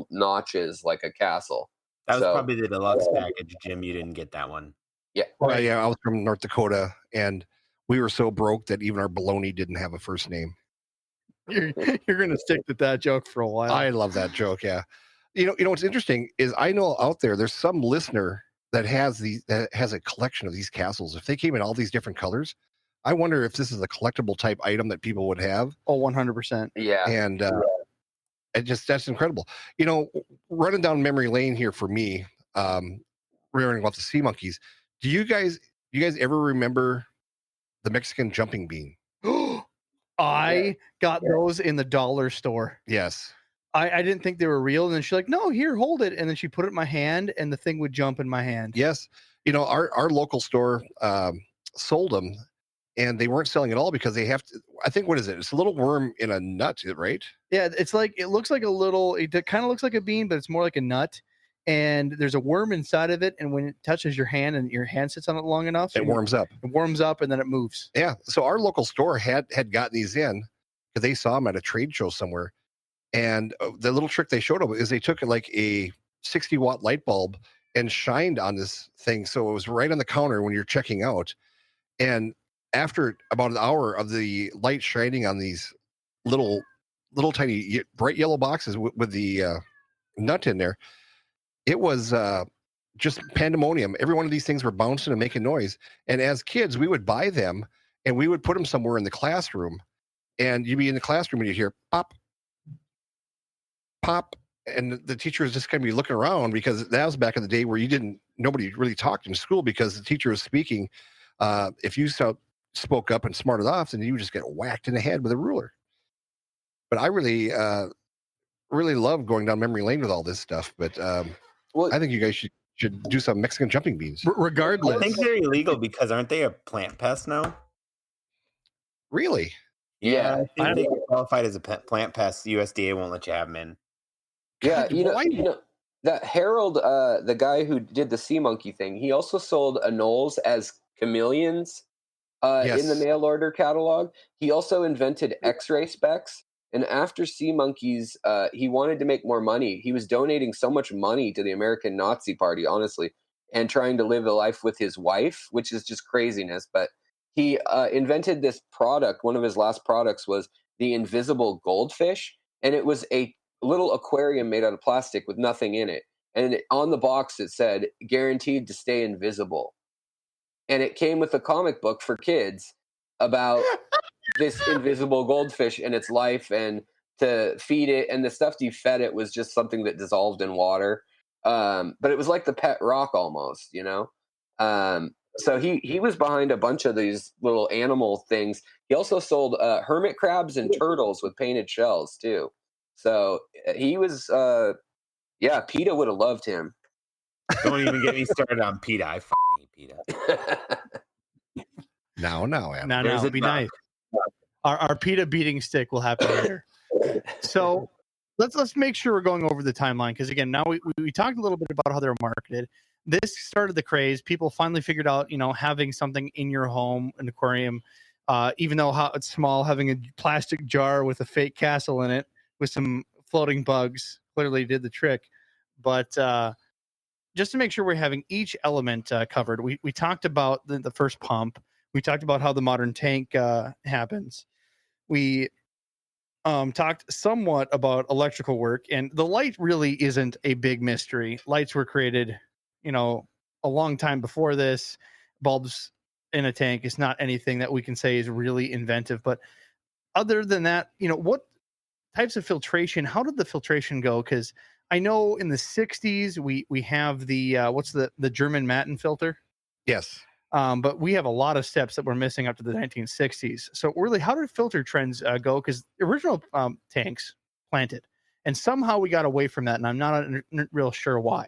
notches like a castle.
That was
So
probably the deluxe package, Jim. You didn't get that one.
yeah,
Yeah, I was from North Dakota, and we were so broke that even our bologna didn't have a first name.
You're going to stick with that joke for a while.
I love that joke. Yeah, you know what's interesting is I know out there's some listener that has a collection of these castles. If they came in all these different colors, I wonder if this is a collectible type item that people would have.
Oh, 100%.
yeah.
And that's incredible. Running down memory lane here for me, remembering about the sea monkeys. Do you guys ever remember the Mexican jumping bean?
I got those in the dollar store.
Yes.
I didn't think they were real. And then she's like, no, here, hold it. And then she put it in my hand, and the thing would jump in my hand.
Yes. Our local store sold them, and they weren't selling at all because they have to. I think, what is it? It's a little worm in a nut, right?
Yeah, it looks like it kind of looks like a bean, but it's more like a nut. And there's a worm inside of it, and when it touches your hand and your hand sits on it long enough,
It warms up.
It warms up, and then it moves.
Yeah. So our local store had gotten these in because they saw them at a trade show somewhere. And the little trick they showed them is they took like a 60-watt light bulb and shined on this thing. So it was right on the counter when you're checking out. And after about an hour of the light shining on these little tiny bright yellow boxes with the nut in there, it was just pandemonium. Every one of these things were bouncing and making noise. And as kids, we would buy them and we would put them somewhere in the classroom. And you'd be in the classroom and you'd hear pop, pop, and the teacher was just going to be looking around because that was back in the day where nobody really talked in school because the teacher was speaking. If you spoke up and smarted off, then you would just get whacked in the head with a ruler. But I really, really love going down memory lane with all this stuff. But I think you guys should do some Mexican jumping beans.
Regardless,
I think they're illegal because aren't they a plant pest now?
Really?
Yeah.
I think they get qualified as a plant pest. USDA won't let you have them in.
Yeah, that Harold, the guy who did the sea monkey thing, he also sold anoles as chameleons in the mail order catalog. He also invented X-ray specs. And after sea monkeys, he wanted to make more money. He was donating so much money to the American Nazi Party, honestly. and trying to live a life with his wife, which is just craziness. But he invented this product. One of his last products was the invisible goldfish, and it was a little aquarium made out of plastic with nothing in it. And on the box it said guaranteed to stay invisible. And it came with a comic book for kids about this invisible goldfish and its life, and to feed it, and the stuff you fed it was just something that dissolved in water. But it was like the pet rock almost, you know. So he was behind a bunch of these little animal things. He also sold hermit crabs and turtles with painted shells too. So he was yeah, PETA would have loved him.
Don't even get me started on PETA. I hate PETA.
Now, Adam.
There's
Now,
a
be
knock.
nice. Our PETA beating stick will happen later. So let's make sure we're going over the timeline, because again, now we talked a little bit about how they're marketed. This started the craze. People finally figured out, having something in your home, an aquarium, even though how it's small, having a plastic jar with a fake castle in it with some floating bugs clearly did the trick. But just to make sure we're having each element covered, we talked about the first pump. We talked about how the modern tank happens. We talked somewhat about electrical work, and the light really isn't a big mystery. Lights were created, a long time before this. Bulbs in a tank is not anything that we can say is really inventive. But other than that, what types of filtration? How did the filtration go? Because I know in the '60s we have the what's the German Matten filter.
Yes.
But we have a lot of steps that we're missing up to the 1960s. So really, how did filter trends go? Because original tanks planted, and somehow we got away from that, and I'm not real sure why.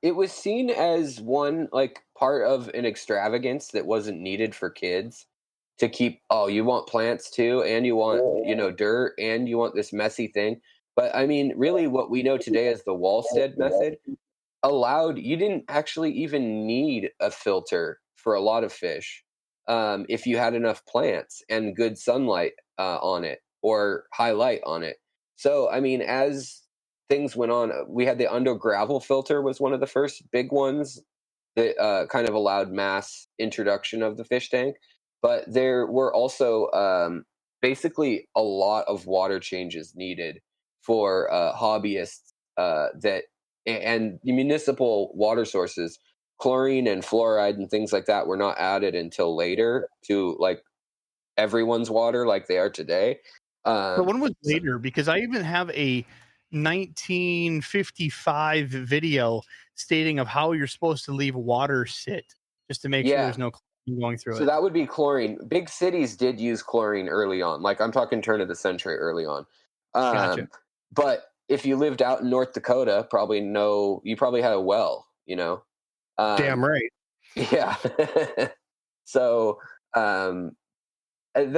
It was seen as one like part of an extravagance that wasn't needed for kids to keep. Oh, you want plants too, and you want dirt, and you want this messy thing. But I mean, really, what we know today as the Wallstead method allowed you didn't actually even need a filter for a lot of fish if you had enough plants and good sunlight on it or high light on it. So I mean, as things went on, we had the under gravel filter was one of the first big ones that kind of allowed mass introduction of the fish tank. But there were also basically a lot of water changes needed for hobbyists that and the municipal water sources, chlorine and fluoride and things like that were not added until later to like everyone's water like they are today.
But when was later? Because I even have a 1955 video stating of how you're supposed to leave water sit just to make sure
Yeah.
there's no chlorine going through
So
it.
that would be chlorine. Big cities did use chlorine early on. Like I'm talking turn of the century early on.
Gotcha.
But if you lived out in North Dakota, you probably had a well,
Damn right.
Yeah. So the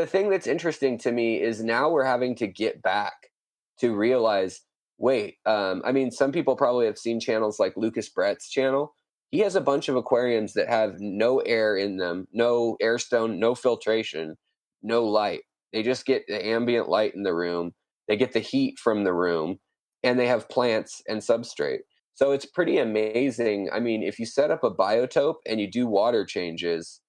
thing that's interesting to me is now we're having to get back to realize, wait, I mean, some people probably have seen channels like Lucas Brett's channel. He has a bunch of aquariums that have no air in them, no airstone, no filtration, no light. They just get the ambient light in the room. They get the heat from the room, and they have plants and substrate. So it's pretty amazing. I mean, if you set up a biotope and you do water changes,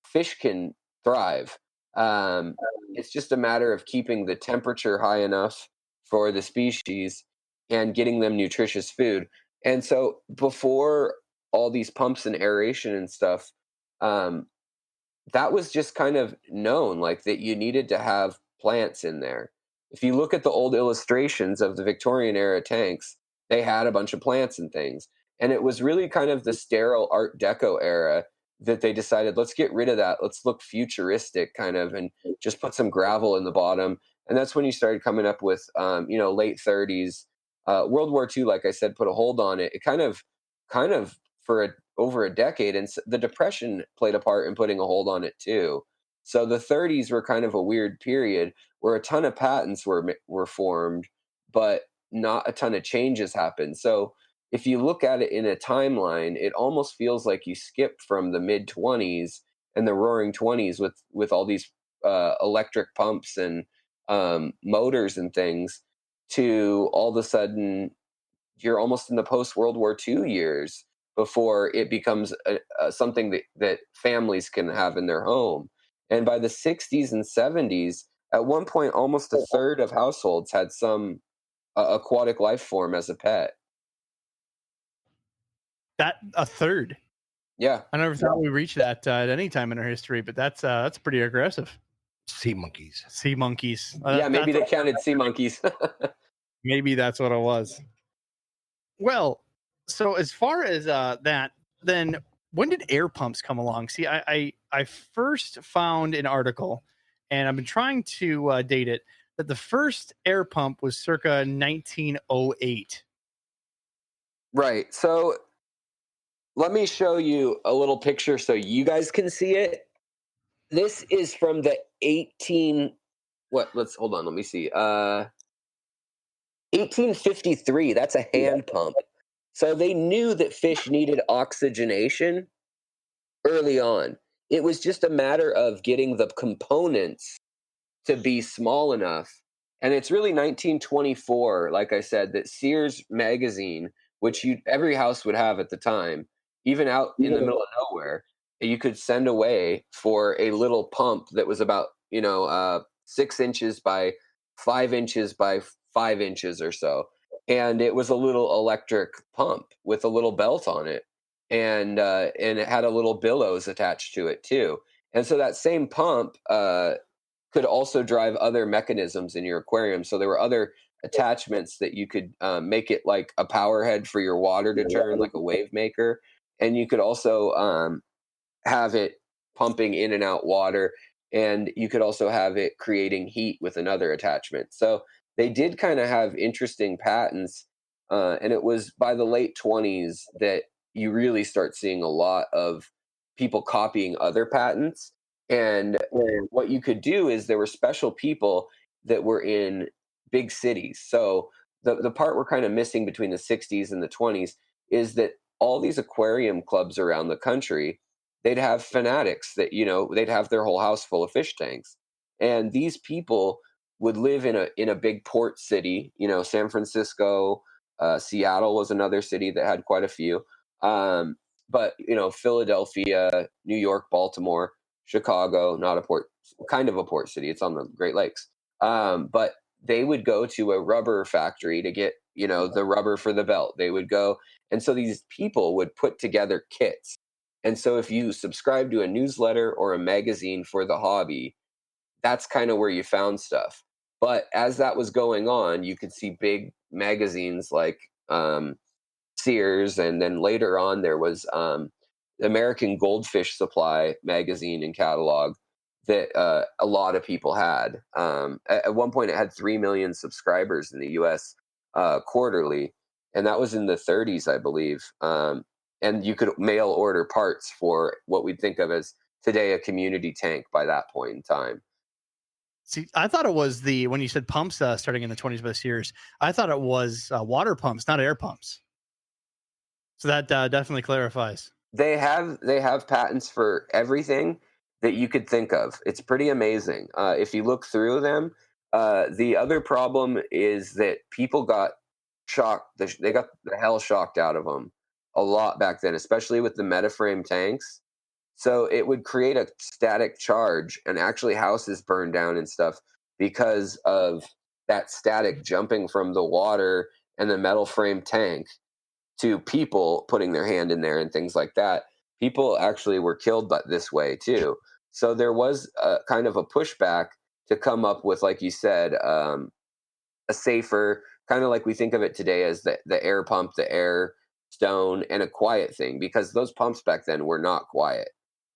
fish can thrive. It's just a matter of keeping the temperature high enough for the species and getting them nutritious food. And so before all these pumps and aeration and stuff, that was just kind of known, like that you needed to have plants in there. If you look at the old illustrations of the Victorian era tanks, they had a bunch of plants and things. And it was really kind of the sterile Art Deco era that they decided, let's get rid of that. Let's look futuristic kind of and just put some gravel in the bottom. And that's when you started coming up with, late 30s. World War II, like I said, put a hold on it. It kind of for over a decade, and the Depression played a part in putting a hold on it too. So the 30s were kind of a weird period where a ton of patents were formed, but not a ton of changes happened. So if you look at it in a timeline, it almost feels like you skipped from the mid 20s and the roaring 20s with all these electric pumps and motors and things to all of a sudden you're almost in the post World War II years before it becomes something that families can have in their home. And by the 60s and 70s, at one point, almost a third of households had some aquatic life form as a pet.
That a third.
Yeah,
I never thought we reached that at any time in our history, but that's pretty aggressive.
Sea monkeys.
Sea monkeys.
yeah. Maybe they counted sea monkeys.
Maybe that's what it was. Well, so as far as that, then when did air pumps come along? See, I first found an article, and I've been trying to date it, that the first air pump was circa 1908.
Right. So let me show you a little picture so you guys can see it. This is from the 18. What? Let's hold on. Let me see. 1853. That's a hand pump. So they knew that fish needed oxygenation early on. It was just a matter of getting the components to be small enough. And it's really 1924, like I said, that Sears magazine, which every house would have at the time, even out in the middle of nowhere, you could send away for a little pump that was about 6 inches by 5 inches by 5 inches or so, and it was a little electric pump with a little belt on it, and it had a little billows attached to it too. And so that same pump could also drive other mechanisms in your aquarium. So there were other attachments that you could make it like a power head for your water to turn, like a wave maker. And you could also have it pumping in and out water. And you could also have it creating heat with another attachment. So they did kind of have interesting patents. And it was by the late 20s that you really start seeing a lot of people copying other patents. And what you could do is there were special people that were in big cities. So the part we're kind of missing between the 60s and the 20s is that all these aquarium clubs around the country, they'd have fanatics that, they'd have their whole house full of fish tanks. And these people would live in a big port city, San Francisco, Seattle was another city that had quite a few. But, Philadelphia, New York, Baltimore, Chicago, not a port, kind of a port city. It's on the Great Lakes. But they would go to a rubber factory to get, the rubber for the belt. They would go. And so these people would put together kits. And so if you subscribe to a newsletter or a magazine for the hobby, that's kind of where you found stuff. But as that was going on, you could see big magazines like Sears. And then later on, there was American Goldfish Supply magazine and catalog that a lot of people had. At one point, it had 3 million subscribers in the U.S. Quarterly, and that was in the 30s, I believe. And you could mail order parts for what we'd think of as today a community tank by that point in time.
See, I thought it was when you said pumps starting in the 20s by Sears, I thought it was water pumps, not air pumps. So that definitely clarifies.
They have patents for everything that you could think of. It's pretty amazing. If you look through them, the other problem is that people got shocked. They got the hell shocked out of them a lot back then, especially with the Metaframe tanks. So it would create a static charge, and actually houses burned down and stuff because of that static jumping from the water and the metal frame tank to people putting their hand in there and things like that. People actually were killed this way too. So there was kind of a pushback to come up with, like you said, a safer, kind of like we think of it today as the air pump, the air stone, and a quiet thing, because those pumps back then were not quiet.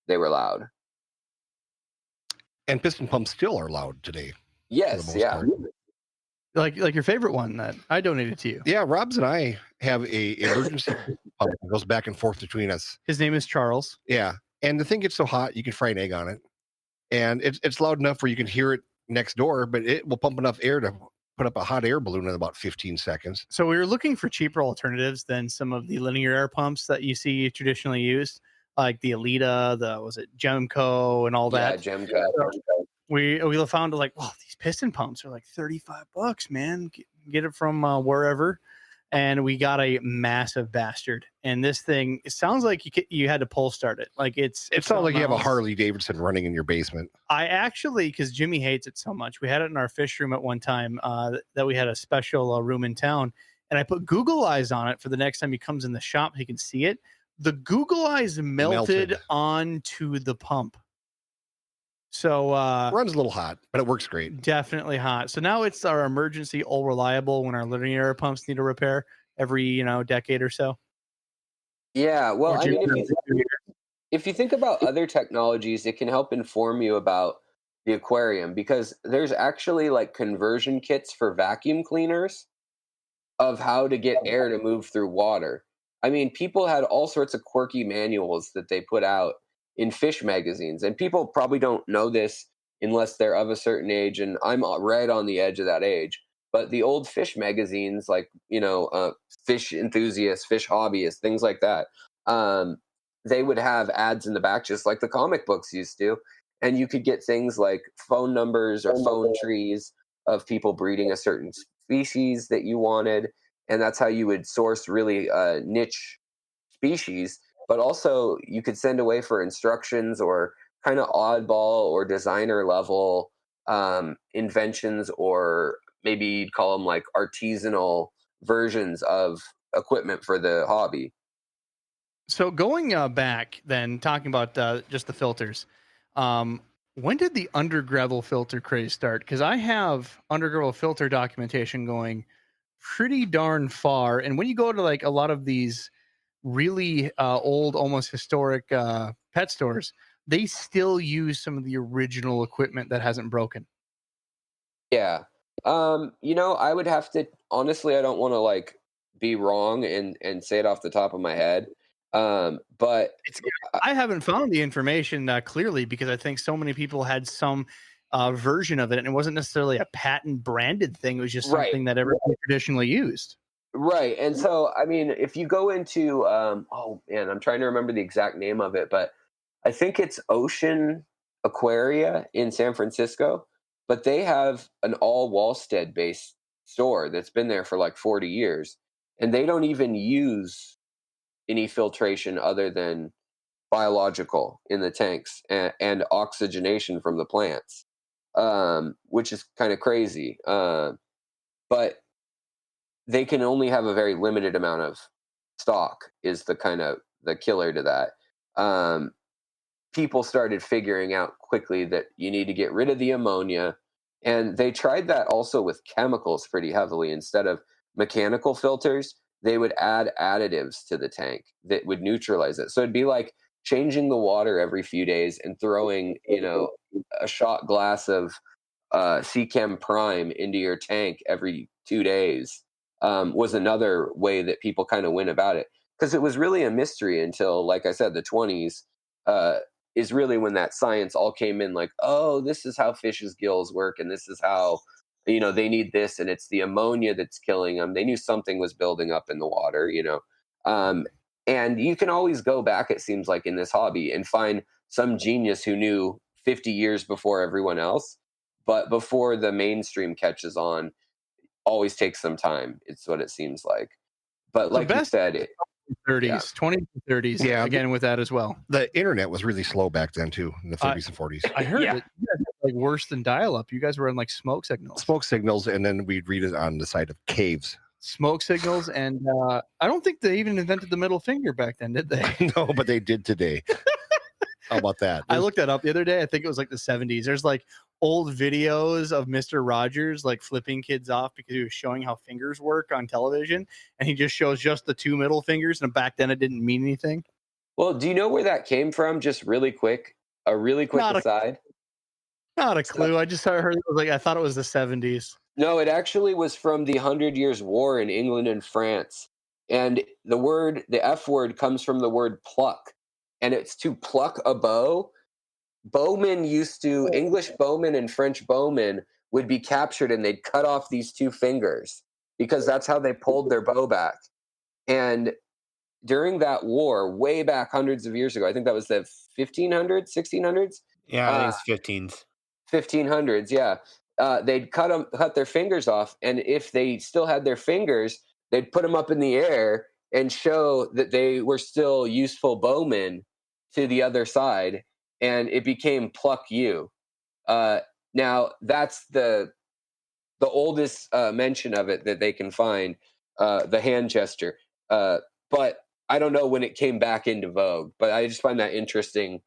They were loud.
And piston pumps still are loud today.
Yes, yeah.
Part.
Like your favorite one that I donated to you.
Yeah, Rob's and I have a emergency pump that goes back and forth between us.
His name is Charles.
Yeah, and the thing gets so hot you can fry an egg on it, and it's loud enough where you can hear it next door, but it will pump enough air to put up a hot air balloon in about 15 seconds.
So we were looking for cheaper alternatives than some of the linear air pumps that you see traditionally used, like the Alita, Gemco, and all that.
Yeah, Gemco.
So we found like, these piston pumps are like $35, man. Get it from wherever. and we got a massive bastard. And this thing, it sounds like you had to pull start it. Like
It sounds like you have a
something else.
Harley Davidson running in your basement.
I actually, because Jimmy hates it so much, we had it in our fish room at one time that we had a special room in town, and I put Google Eyes on it for the next time he comes in the shop, he can see it. The Google Eyes melted onto the pump. So
runs a little hot, but it works great.
Definitely hot. So now it's our emergency all reliable when our linear pumps need a repair every decade or so.
Yeah, well, I mean, if you think about other technologies, it can help inform you about the aquarium, because there's actually like conversion kits for vacuum cleaners of how to get air to move through water. I mean, people had all sorts of quirky manuals that they put out in fish magazines, and people probably don't know this unless they're of a certain age, and I'm right on the edge of that age. But the old fish magazines, like Fish Enthusiast, Fish Hobbyist, things like that, they would have ads in the back, just like the comic books used to, and you could get things like phone numbers or phone trees of people breeding a certain species that you wanted, and that's how you would source really niche species. But also you could send away for instructions or kind of oddball or designer level inventions, or maybe you'd call them like artisanal versions of equipment for the hobby.
So going back then, talking about just the filters, when did the undergravel filter craze start? Because I have undergravel filter documentation going pretty darn far. And when you go to like a lot of these really old, almost historic pet stores, they still use some of the original equipment that hasn't broken.
Yeah. I would have to, honestly, I don't want to like be wrong and say it off the top of my head. But
I haven't found the information clearly, because I think so many people had some version of it, and it wasn't necessarily a patent branded thing. It was just
Right.
something that everybody traditionally used.
Right. And so, I mean, if you go into, oh man, I'm trying to remember the exact name of it, but I think it's Ocean Aquaria in San Francisco, but they have an all Wallstead based store that's been there for like 40 years. And they don't even use any filtration other than biological in the tanks and oxygenation from the plants, which is kind of crazy. But they can only have a very limited amount of stock, is the kind of the killer to that. People started figuring out quickly that you need to get rid of the ammonia, and they tried that also with chemicals pretty heavily. Instead of mechanical filters, they would add additives to the tank that would neutralize it. So it'd be like changing the water every few days and throwing a shot glass of Chem Prime into your tank every 2 days. Was another way that people kind of went about it, because it was really a mystery until, like I said, the 20s is really when that science all came in. Like, oh, this is how fish's gills work, and this is how they need this, and it's the ammonia that's killing them. They knew something was building up in the water, and you can always go back, it seems like, in this hobby and find some genius who knew 50 years before everyone else, but before the mainstream catches on. Always takes some time. It's what it seems like. But like you said,
30s, 20s and 30s.
Yeah,
again with that as well.
The internet was really slow back then too, in the 30s and 40s.
I heard that you guys had, like, worse than dial-up. You guys were on like smoke signals.
Smoke signals, and then we'd read it on the side of caves.
Smoke signals, and I don't think they even invented the middle finger back then, did they?
No, but they did today. How about that?
I looked that up the other day. I think it was like the 70s. There's like old videos of Mr. Rogers like flipping kids off because he was showing how fingers work on television, and he just shows just the two middle fingers, and back then it didn't mean anything.
Well, do you know where that came from? Just really quick, a really quick aside.
Not a clue. I just heard it was like, I thought it was the 70s.
No, it actually was from the 100 Years' War in England and France. And the F word comes from the word pluck, and it's to pluck a bow. English bowmen and French bowmen would be captured, and they'd cut off these two fingers because that's how they pulled their bow back. And during that war, way back hundreds of years ago, I think that was the 1500s, 1600s.
Yeah, I think it's
1500s. Yeah, they'd cut their fingers off, and if they still had their fingers, they'd put them up in the air and show that they were still useful bowmen to the other side, and it became pluck you. Now that's the oldest mention of it that they can find, the hand gesture. But I don't know when it came back into vogue. But I just find that interesting.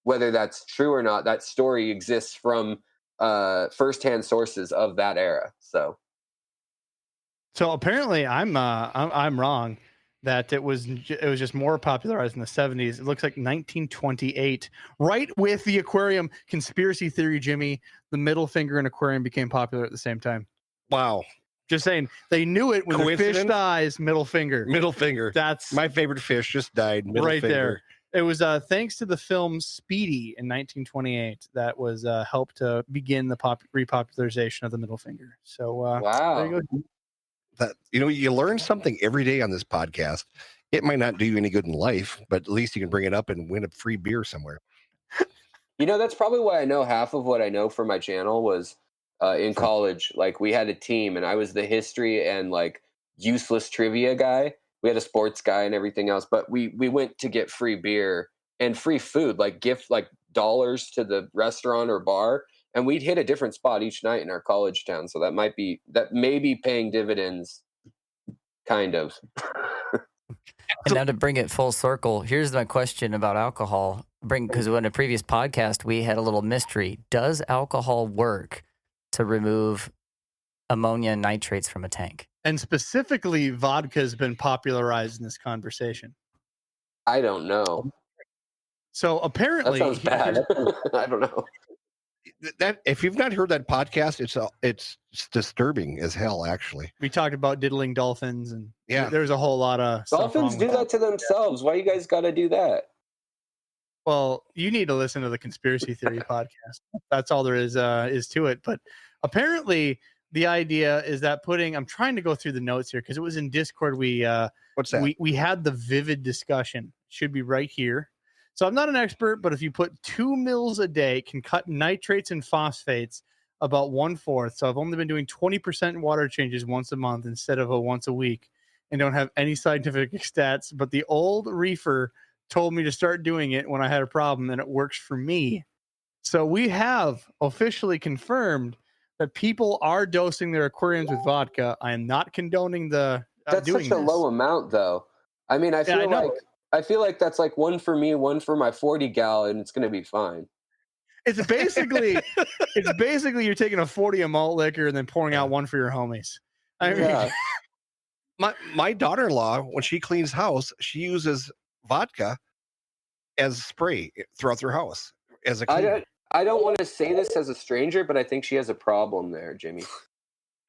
Whether that's true or not, that story exists from firsthand sources of that era. So
apparently I'm wrong that it was just more popularized in the 70s. It looks like 1928, right with the aquarium conspiracy theory, Jimmy, the middle finger and aquarium became popular at the same time.
Wow.
Just saying, they knew it when the fish dies, middle finger.
Middle finger.
That's
my favorite fish just died. Middle
right
finger.
there. It was thanks to the film Speedy in 1928 that was helped to begin the repopularization of the middle finger. So
wow.
There you go.
That, you learn something every day on this podcast. It might not do you any good in life, but at least you can bring it up and win a free beer somewhere.
That's probably why I know half of what I know for my channel was in college. Like, we had a team, and I was the history and like useless trivia guy. We had a sports guy and everything else, but we went to get free beer and free food, like gift, like dollars to the restaurant or bar. And we'd hit a different spot each night in our college town. So that may be paying dividends, kind of.
And now to bring it full circle, here's my question about alcohol. Because in a previous podcast, we had a little mystery. Does alcohol work to remove ammonia and nitrates from a tank?
And specifically, vodka has been popularized in this conversation.
I don't know.
So apparently,
that sounds bad. I don't know.
That if you've not heard that podcast, it's disturbing as hell. Actually,
we talked about diddling dolphins, and
yeah,
there's a whole lot of
dolphins do that to themselves. Why you guys got to do that?
Well, you need to listen to the conspiracy theory podcast. That's all there is to it. But apparently, the idea is that I'm trying to go through the notes here because it was in Discord.
What's that?
We had the vivid discussion. Should be right here. So I'm not an expert, but if you put 2 mils a day, can cut nitrates and phosphates about 1/4. So I've only been doing 20% water changes once a month instead of once a week, and don't have any scientific stats. But the old reefer told me to start doing it when I had a problem, and it works for me. So we have officially confirmed that people are dosing their aquariums with vodka. I am not condoning the
that's
doing
such a
this.
low amount, though. I mean, I feel like that's like one for me, one for my 40 gal, and it's going to be fine.
It's basically you're taking a 40 of malt liquor and then pouring out one for your homies. I mean,
my daughter-in-law, when she cleans house, she uses vodka as spray throughout their house as a cleaner.
I don't want to say this as a stranger, but I think she has a problem there, Jimmy.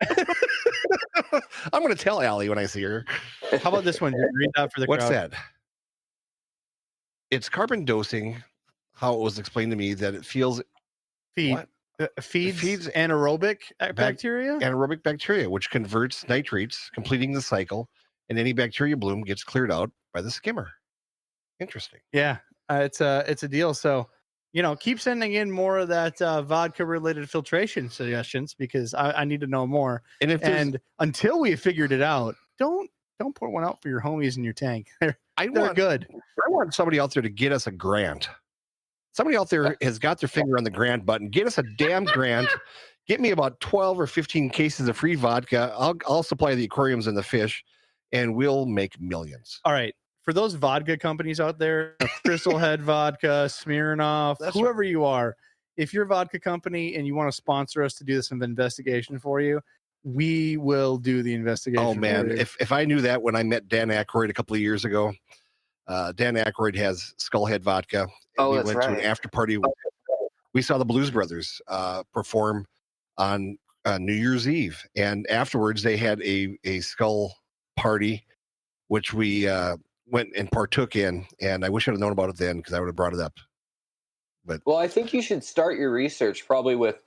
I'm going to tell Allie when I see her.
How about this one? Read that for the
What's
crowd.
that? It's carbon dosing. How it was explained to me that it feeds
anaerobic bacteria.
Anaerobic bacteria, which converts nitrates, completing the cycle, and any bacteria bloom gets cleared out by the skimmer. Interesting.
Yeah, it's a deal. So, keep sending in more of that vodka-related filtration suggestions because I need to know more. And until we have figured it out, don't pour one out for your homies in your tank. They're good.
I want somebody out there to get us a grant. Somebody out there has got their finger on the grant button. Get us a damn grant. Get me about 12 or 15 cases of free vodka. I'll supply the aquariums and the fish, and we'll make millions.
All right. For those vodka companies out there, Crystal Head Vodka, Smirnoff, whoever you are, if you're a vodka company and you want to sponsor us to do this investigation for you, we will do the investigation.
Oh, man. If I knew that when I met Dan Aykroyd a couple of years ago, Dan Aykroyd has Skullhead Vodka.
Oh,
we
that's
went to
right.
an after party. We saw the Blues Brothers perform on New Year's Eve. And afterwards, they had a skull party, which we went and partook in. And I wish I'd have known about it then because I would have brought it up. But
well, I think you should start your research probably with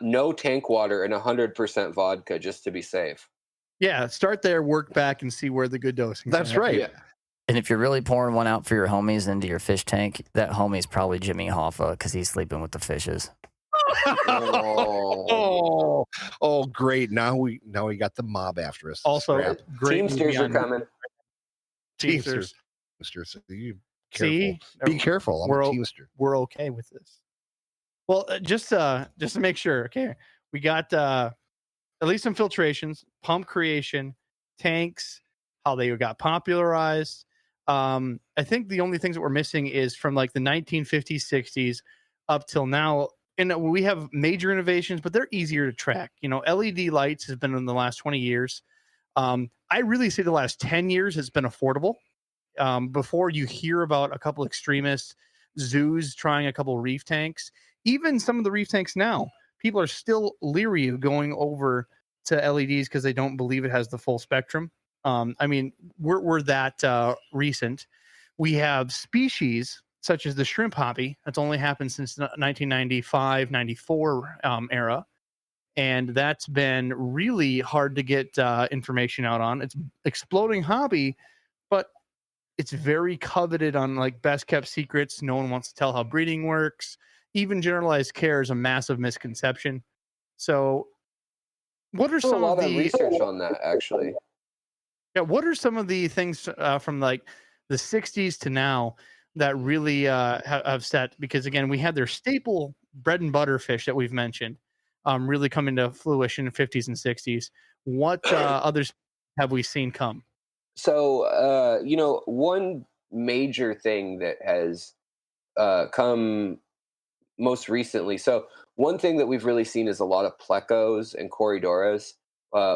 no tank water and 100% vodka just to be safe.
Yeah, start there, work back, and see where the good dosing.
That's right.
Yeah.
And if you're really pouring one out for your homies into your fish tank, that homie's probably Jimmy Hoffa because he's sleeping with the fishes.
Oh, great! Now we got the mob after us.
Also,
Scrap.
great movie
Teamsters are
on
coming.
Teamsters.
Teamsters. You careful.
See,
Be careful. I'm a Teamster.
We're okay with this. Well, just to make sure, okay, we got at least some filtrations, pump creation, tanks, how they got popularized. I think the only things that we're missing is from like the 1950s, 60s up till now. And we have major innovations, but they're easier to track. You know, LED lights has been in the last 20 years. I really say the last 10 years has been affordable. Before you hear about a couple extremists, zoos trying a couple reef tanks, even some of the reef tanks now, people are still leery of going over to LEDs because they don't believe it has the full spectrum. I mean, we're that recent. We have species such as the shrimp hobby that's only happened since the 1995, 94 era. And that's been really hard to get information out on. It's exploding hobby, but it's very coveted on like best kept secrets. No one wants to tell how breeding works. Even generalized care is a massive misconception. So, what are
There's a
some
lot
of
of
the
research on that, actually.
yeah? What are some of the things from like the '60s to now that really have set? Because again, we had their staple bread and butter fish that we've mentioned, really come into fruition in '50s and '60s. What others have we seen come?
So, one major thing that has come most recently. So, one thing that we've really seen is a lot of plecos and corridoras.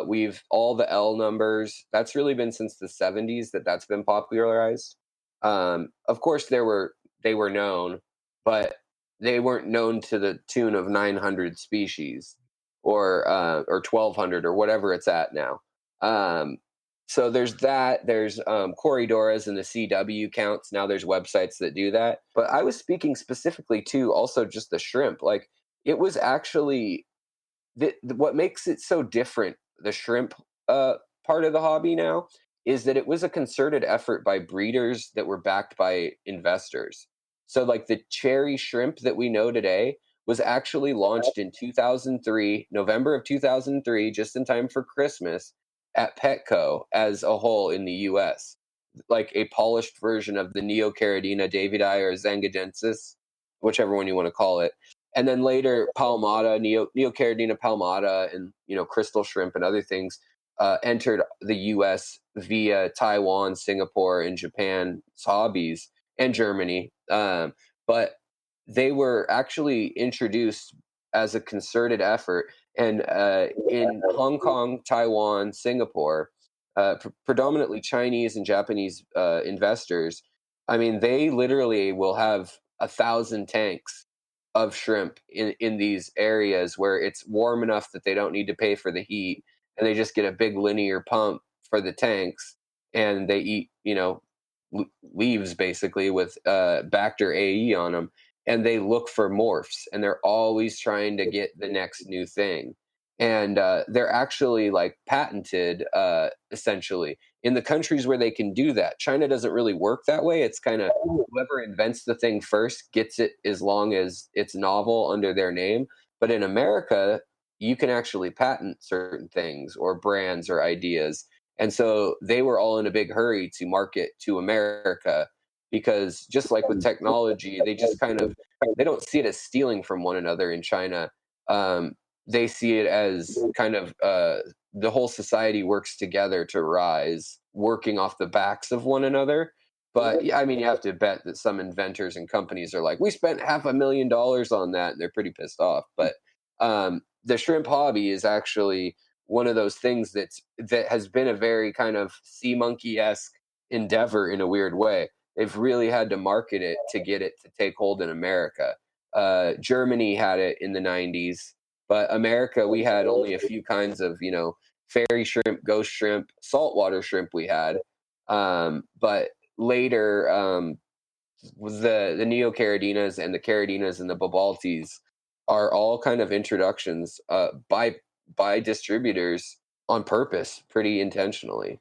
We've all the L numbers. That's really been since the 70s that's been popularized. Of course, they were known, but they weren't known to the tune of 900 species or 1,200 or whatever it's at now. So there's that. There's corridoras and the CW counts. Now there's websites that do that. But I was speaking specifically to also just the shrimp. Like it was actually what makes it so different. The shrimp part of the hobby now is that it was a concerted effort by breeders that were backed by investors. So like the cherry shrimp that we know today was actually launched in 2003, November of 2003, just in time for Christmas at Petco as a whole in the US, like a polished version of the Neocaridina davidi or Zangadensis, whichever one you want to call it. And then later, palmata, Neocaridina palmata, and crystal shrimp and other things entered the U.S. via Taiwan, Singapore, and Japan's hobbies, and Germany. But they were actually introduced as a concerted effort, and in Hong Kong, Taiwan, Singapore, predominantly Chinese and Japanese investors. I mean, they literally will have 1,000 tanks of shrimp in these areas where it's warm enough that they don't need to pay for the heat, and they just get a big linear pump for the tanks, and they eat leaves basically with Bacter AE on them, and they look for morphs, and they're always trying to get the next new thing, and they're actually like patented essentially in the countries where they can do that. China doesn't really work that way. It's kind of whoever invents the thing first gets it as long as it's novel under their name. But in America, you can actually patent certain things or brands or ideas. And so they were all in a big hurry to market to America because just like with technology, they just they don't see it as stealing from one another in China. They see it as kind of the whole society works together to rise, working off the backs of one another. But yeah, I mean, you have to bet that some inventors and companies are like, we spent $500,000 on that, and they're pretty pissed off. But the shrimp hobby is actually one of those things that has been a very kind of sea monkey-esque endeavor in a weird way. They've really had to market it to get it to take hold in America. Germany had it in the 90s, but America, we had only a few kinds of, fairy shrimp, ghost shrimp, saltwater shrimp we had. But later, the Neocaridinas and the Caridinas and the Bobaltis are all kind of introductions by distributors on purpose, pretty intentionally.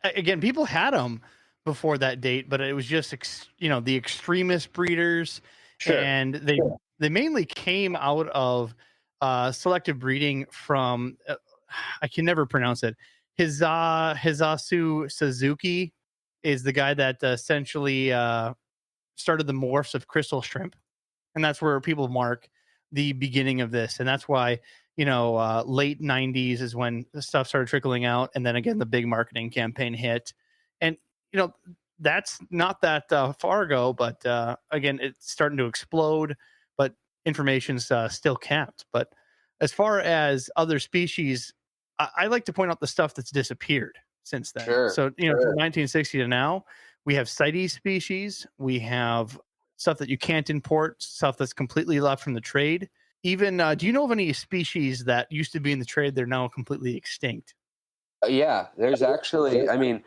Again, people had them before that date, but it was just the extremist breeders,
Sure.
and they they mainly came out of selective breeding from I can never pronounce it. Hizasu Suzuki is the guy that essentially started the morphs of crystal shrimp, and that's where people mark the beginning of this. And that's why late '90s is when the stuff started trickling out, and then again the big marketing campaign hit, and that's not that far ago, but again it's starting to explode. But information's still capped. But as far as other species, I like to point out the stuff that's disappeared since then.
Sure.
So from 1960 to now, we have CITES species, we have stuff that you can't import, stuff that's completely left from the trade. Even do you know of any species that used to be in the trade they're now completely extinct?
Yeah, there's actually, I mean,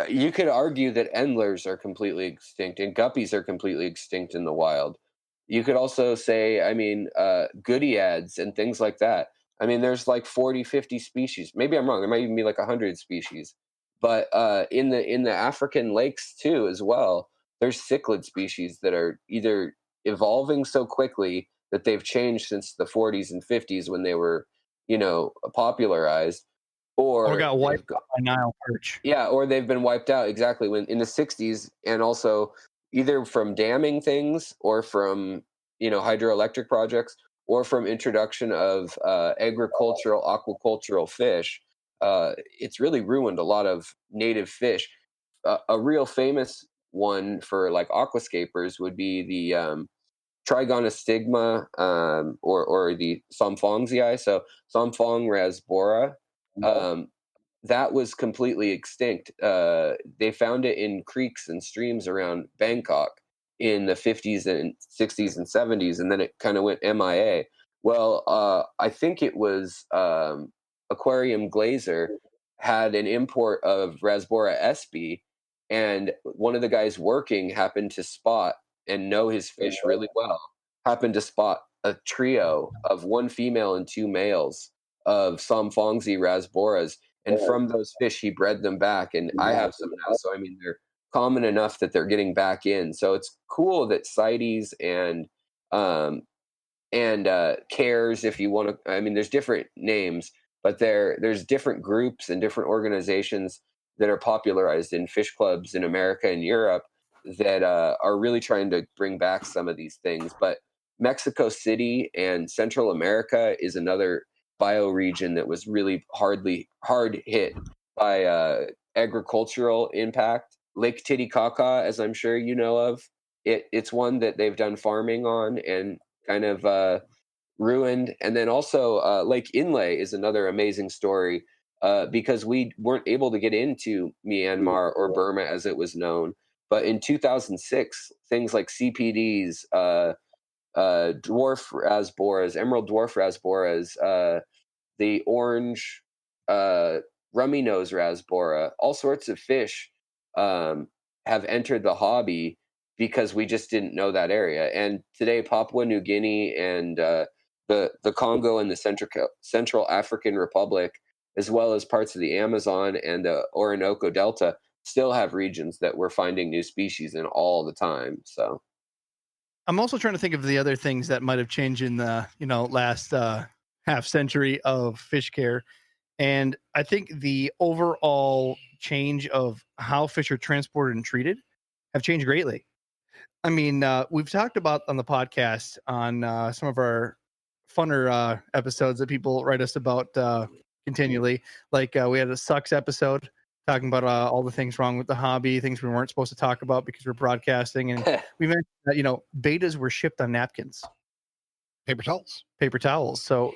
you could argue that endlers are completely extinct and guppies are completely extinct in the wild. You could also say, I mean, goodyads and things like that. I mean, there's like 40, 50 species. Maybe I'm wrong. There might even be like 100 species. But in the African lakes too, as well, there's cichlid species that are either evolving so quickly that they've changed since the 40s and 50s when they were, popularized,
Or
or
got
they've
wiped out by Nile perch.
yeah, or they've been wiped out exactly when in the 60s, and also either from damming things or from hydroelectric projects or from introduction of agricultural aquacultural fish. It's really ruined a lot of native fish. A real famous one for like aquascapers would be the Trigonostigma, or the Somphongzii. So Somphong rasbora. Um, that was completely extinct. They found it in creeks and streams around Bangkok in the 50s and 60s and 70s, and then it kind of went MIA. Well, I think it was Aquarium Glazer had an import of Rasbora sb, and one of the guys working happened to spot and know his fish really well. Happened to spot a trio of one female and two males of Somphongzii rasboras, and from those fish he bred them back, and I have some now. So I mean, they're common enough that they're getting back in. So it's cool that CITES um, and cares, if you want to, I mean, there's different names, but there's different groups and different organizations that are popularized in fish clubs in America and Europe that are really trying to bring back some of these things. But Mexico City and Central America is another bioregion that was really hard hit by agricultural impact. Lake Titicaca, as I'm sure you know of, it's one that they've done farming on and kind of ruined. And then also Lake Inle is another amazing story, because we weren't able to get into Myanmar or Burma as it was known. But in 2006, things like CPDs, dwarf rasboras, emerald dwarf rasboras, the orange rummy nose rasbora, all sorts of fish have entered the hobby because we just didn't know that area. And today, Papua New Guinea and the Congo and the Central African Republic, as well as parts of the Amazon and the Orinoco Delta, still have regions that we're finding new species in all the time. So
I'm also trying to think of the other things that might have changed in the last half century of fish care, and I think the overall change of how fish are transported and treated have changed greatly. I mean, we've talked about on the podcast on some of our funner episodes that people write us about continually. Like we had a sucks episode talking about all the things wrong with the hobby, things we weren't supposed to talk about because we're broadcasting, and we mentioned that betas were shipped on napkins,
Paper towels.
So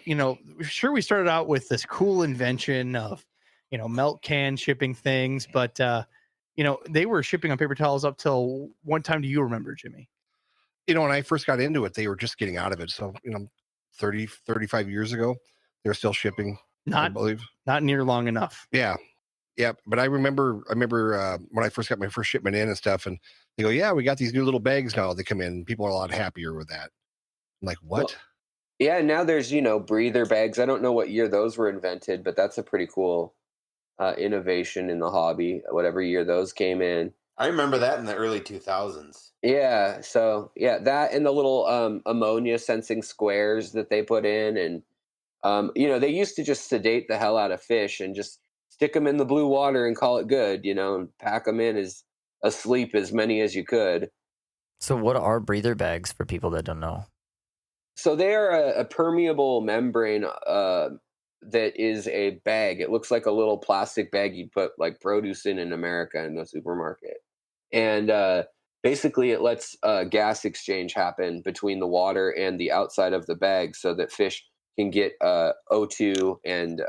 sure, we started out with this cool invention of milk can shipping things, but they were shipping on paper towels up till one time. Do you remember, Jimmy?
When I first got into it, they were just getting out of it. So, 35 years ago, they were still shipping, I believe.
Not near long enough.
Yeah. Yeah. But I remember when I first got my first shipment in and stuff, and they go, yeah, we got these new little bags now. They come in. People are a lot happier with that. I'm like, what?
Well, yeah, now there's breather bags. I don't know what year those were invented, but that's a pretty cool innovation in the hobby. Whatever year those came in.
I remember that in the early 2000s.
Yeah, so yeah, that and the little ammonia sensing squares that they put in, and they used to just sedate the hell out of fish and just stick them in the blue water and call it good, and pack them in as asleep as many as you could.
So, what are breather bags for people that don't know?
So they are a permeable membrane that is a bag. It looks like a little plastic bag you put like produce in America in the supermarket, and basically it lets gas exchange happen between the water and the outside of the bag, so that fish can get O2 and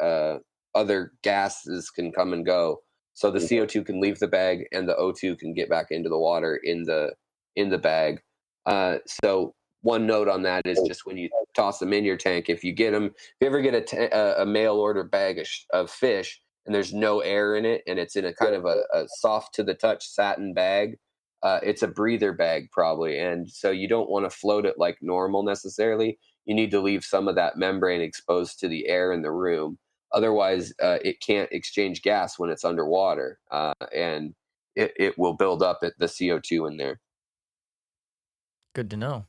other gases can come and go. So the CO2 can leave the bag and the O2 can get back into the water in the bag. So one note on that is just when you toss them in your tank, if you ever get a mail order bag of fish and there's no air in it and it's in a kind of a soft to the touch satin bag, it's a breather bag probably. And so you don't want to float it like normal necessarily. You need to leave some of that membrane exposed to the air in the room. Otherwise, it can't exchange gas when it's underwater, and it will build up the CO2 in there.
Good to know.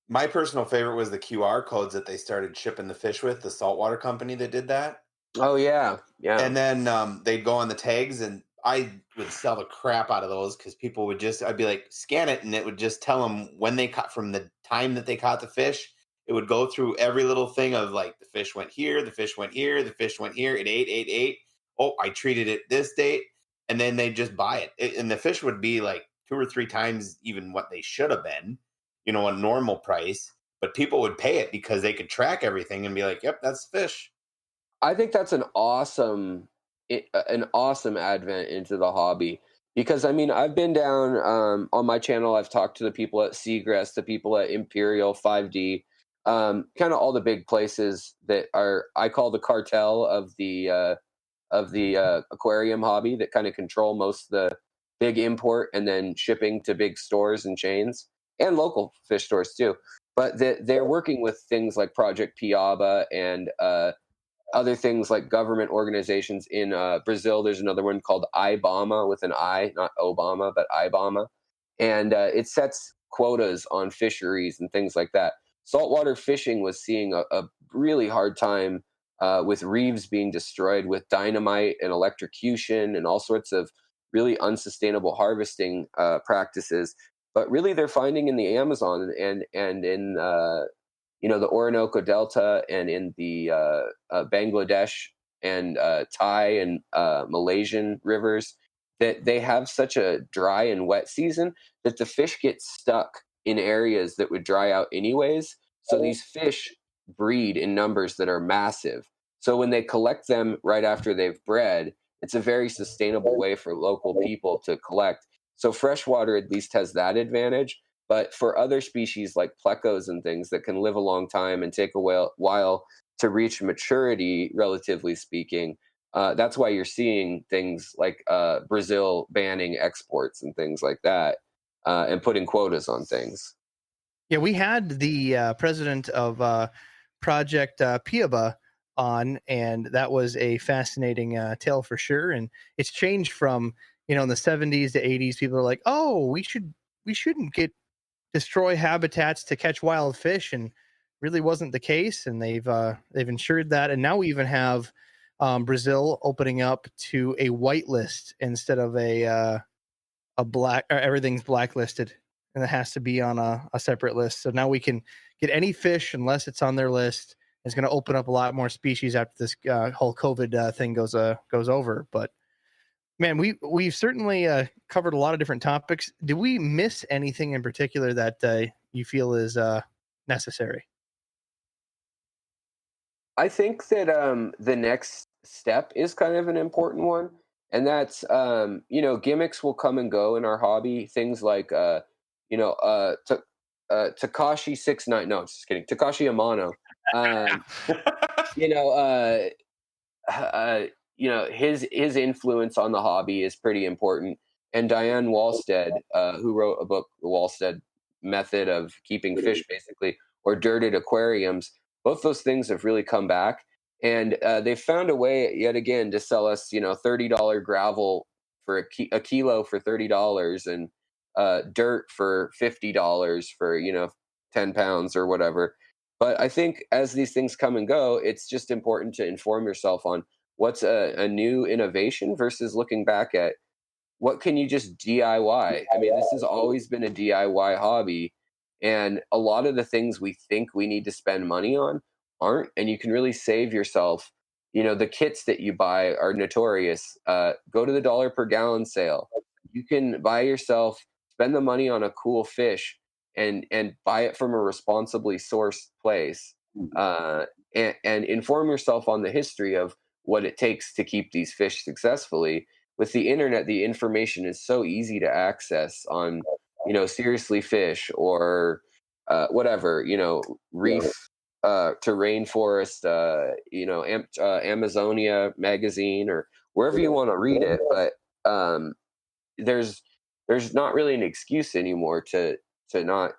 My personal favorite was the QR codes that they started shipping the fish with, the saltwater company that did that.
Oh yeah, yeah.
And then they'd go on the tags, and I would sell the crap out of those because people would I'd be like, scan it, and it would just tell them when they caught, from the time that they caught the fish. It would go through every little thing of like, the fish went here, the fish went here, the fish went here, it ate. Oh, I treated it this date. And then they'd just buy it. And the fish would be like 2 or 3 times even what they should have been, a normal price. But people would pay it because they could track everything and be like, yep, that's fish.
I think that's an awesome advent into the hobby, because I mean I've been down on my channel. I've talked to the people at Seagrass, the people at Imperial 5D, kind of all the big places that I call the cartel of the aquarium hobby, that kind of control most of the big import and then shipping to big stores and chains and local fish stores too. But they're working with things like Project Piaba and other things like government organizations in Brazil. There's another one called IBAMA, with an I, not Obama, but IBAMA. And it sets quotas on fisheries and things like that. Saltwater fishing was seeing a really hard time with reefs being destroyed with dynamite and electrocution and all sorts of really unsustainable harvesting practices. But really, they're finding in the Amazon and in the Orinoco Delta and in the Bangladesh and Thai and Malaysian rivers, that they have such a dry and wet season that the fish get stuck in areas that would dry out anyways. So these fish breed in numbers that are massive. So when they collect them right after they've bred, it's a very sustainable way for local people to collect. So freshwater at least has that advantage. But for other species like plecos and things that can live a long time and take a while to reach maturity, relatively speaking, that's why you're seeing things like Brazil banning exports and things like that, and putting quotas on things.
Yeah, we had the president of Project Piaba on, and that was a fascinating tale for sure. And it's changed from, in the 70s to 80s, people are like, oh, we shouldn't destroy habitats to catch wild fish, and really wasn't the case. And they've ensured that, and now we even have Brazil opening up to a whitelist instead of a black, or everything's blacklisted, and it has to be on a separate list. So now we can get any fish unless it's on their list. It's going to open up a lot more species after this whole COVID thing goes over. But man, we've certainly covered a lot of different topics. Did we miss anything in particular that you feel is necessary?
I think that the next step is kind of an important one, and that's gimmicks will come and go in our hobby. Things like Takashi 69. No, just kidding. Takashi Amano. Um, you know, his influence on the hobby is pretty important. And Diane Walstead, who wrote a book, The Walstead Method of Keeping Fish, basically, or Dirted Aquariums, both those things have really come back. And they've found a way, yet again, to sell us, $30 gravel for a kilo for $30 and dirt for $50 for 10 pounds or whatever. But I think as these things come and go, it's just important to inform yourself on what's a new innovation versus looking back at what can you just DIY? I mean, this has always been a DIY hobby, and a lot of the things we think we need to spend money on aren't, and you can really save yourself. The kits that you buy are notorious. Go to the dollar per gallon sale. You can buy yourself, spend the money on a cool fish, and buy it from a responsibly sourced place, and inform yourself on the history of what it takes to keep these fish successfully. With the internet, the information is so easy to access on, Seriously Fish or whatever, Reef to Rainforest, Amazonia magazine or wherever you want to read it. But there's there's not really an excuse anymore to not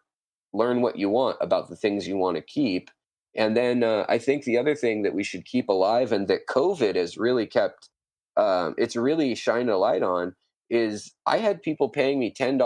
learn what you want about the things you want to keep. And then I think the other thing that we should keep alive and that COVID has really kept, it's really shined a light on is I had people paying me $10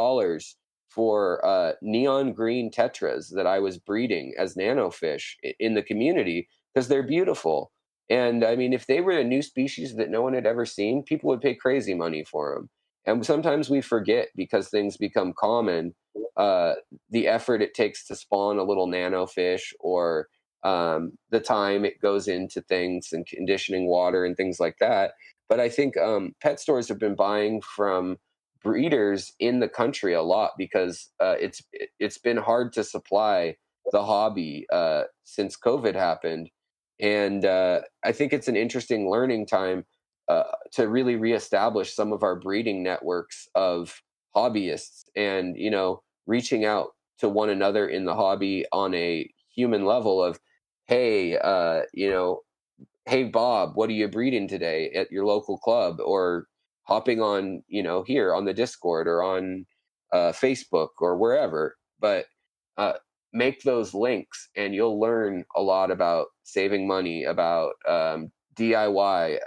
for neon green tetras that I was breeding as nanofish in the community because they're beautiful. And I mean, if they were a new species that no one had ever seen, people would pay crazy money for them. And sometimes we forget because things become common. Uh, the effort it takes to spawn a little nano fish or the time it goes into things and conditioning water and things like that. But I think pet stores have been buying from breeders in the country a lot because it's been hard to supply the hobby since COVID happened, and I think it's an interesting learning time to really reestablish some of our breeding networks of hobbyists and reaching out to one another in the hobby on a human level of, hey, hey Bob, what are you breeding today at your local club? Or hopping on, here on the Discord or on Facebook or wherever. But uh, make those links, and you'll learn a lot about saving money, about DIY.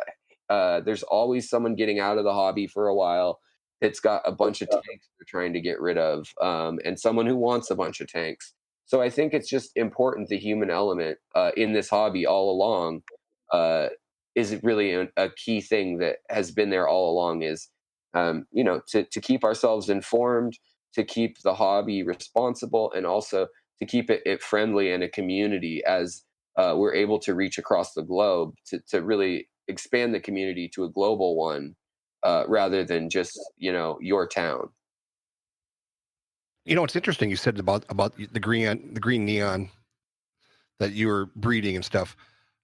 There's always someone getting out of the hobby for a while that's got a bunch of tanks they're trying to get rid of, and someone who wants a bunch of tanks. So I think it's just important the human element in this hobby all along uh, is really a key thing that has been there all along. Is to keep ourselves informed, to keep the hobby responsible, and also to keep it friendly and a community as we're able to reach across the globe to really expand the community to a global one rather than just your town.
It's interesting you said about the green neon that you were breeding and stuff.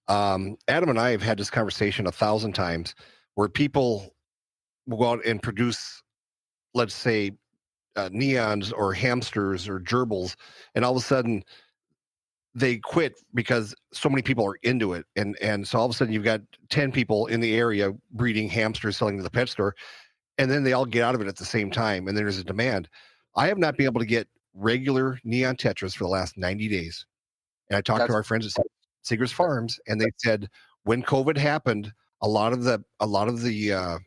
Adam and I have had this conversation 1,000 times where people will go out and produce, let's say, neons or hamsters or gerbils, and all of a sudden they quit because so many people are into it, and so all of a sudden you've got 10 people in the area breeding hamsters selling to the pet store, and then they all get out of it at the same time, and then there's a demand. I have not been able to get regular neon tetras for the last 90 days. And I talked to our friends at Seegers Farms, and they said when COVID happened, a lot of the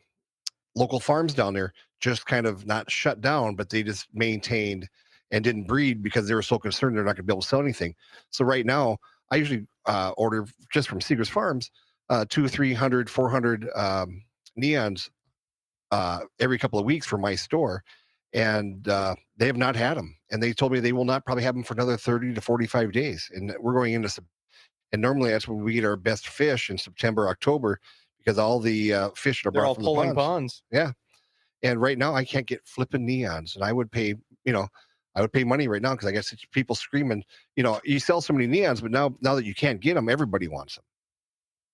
local farms down there just kind of not shut down, but they just maintained and didn't breed because they were so concerned they're not going to be able to sell anything. So right now, I usually order just from Seegers Farms 200, 300, 400 neons every couple of weeks for my store, and they have not had them. And they told me they will not probably have them for another 30 to 45 days. And we're going into and normally that's when we get our best fish in September, October, because all the fish are
They're
brought
all
from
pulling
the ponds.
ponds.
Yeah. And right now I can't get flipping neons, and I would pay, I would pay money right now because I got such people screaming, you sell so many neons, but now that you can't get them, everybody wants them.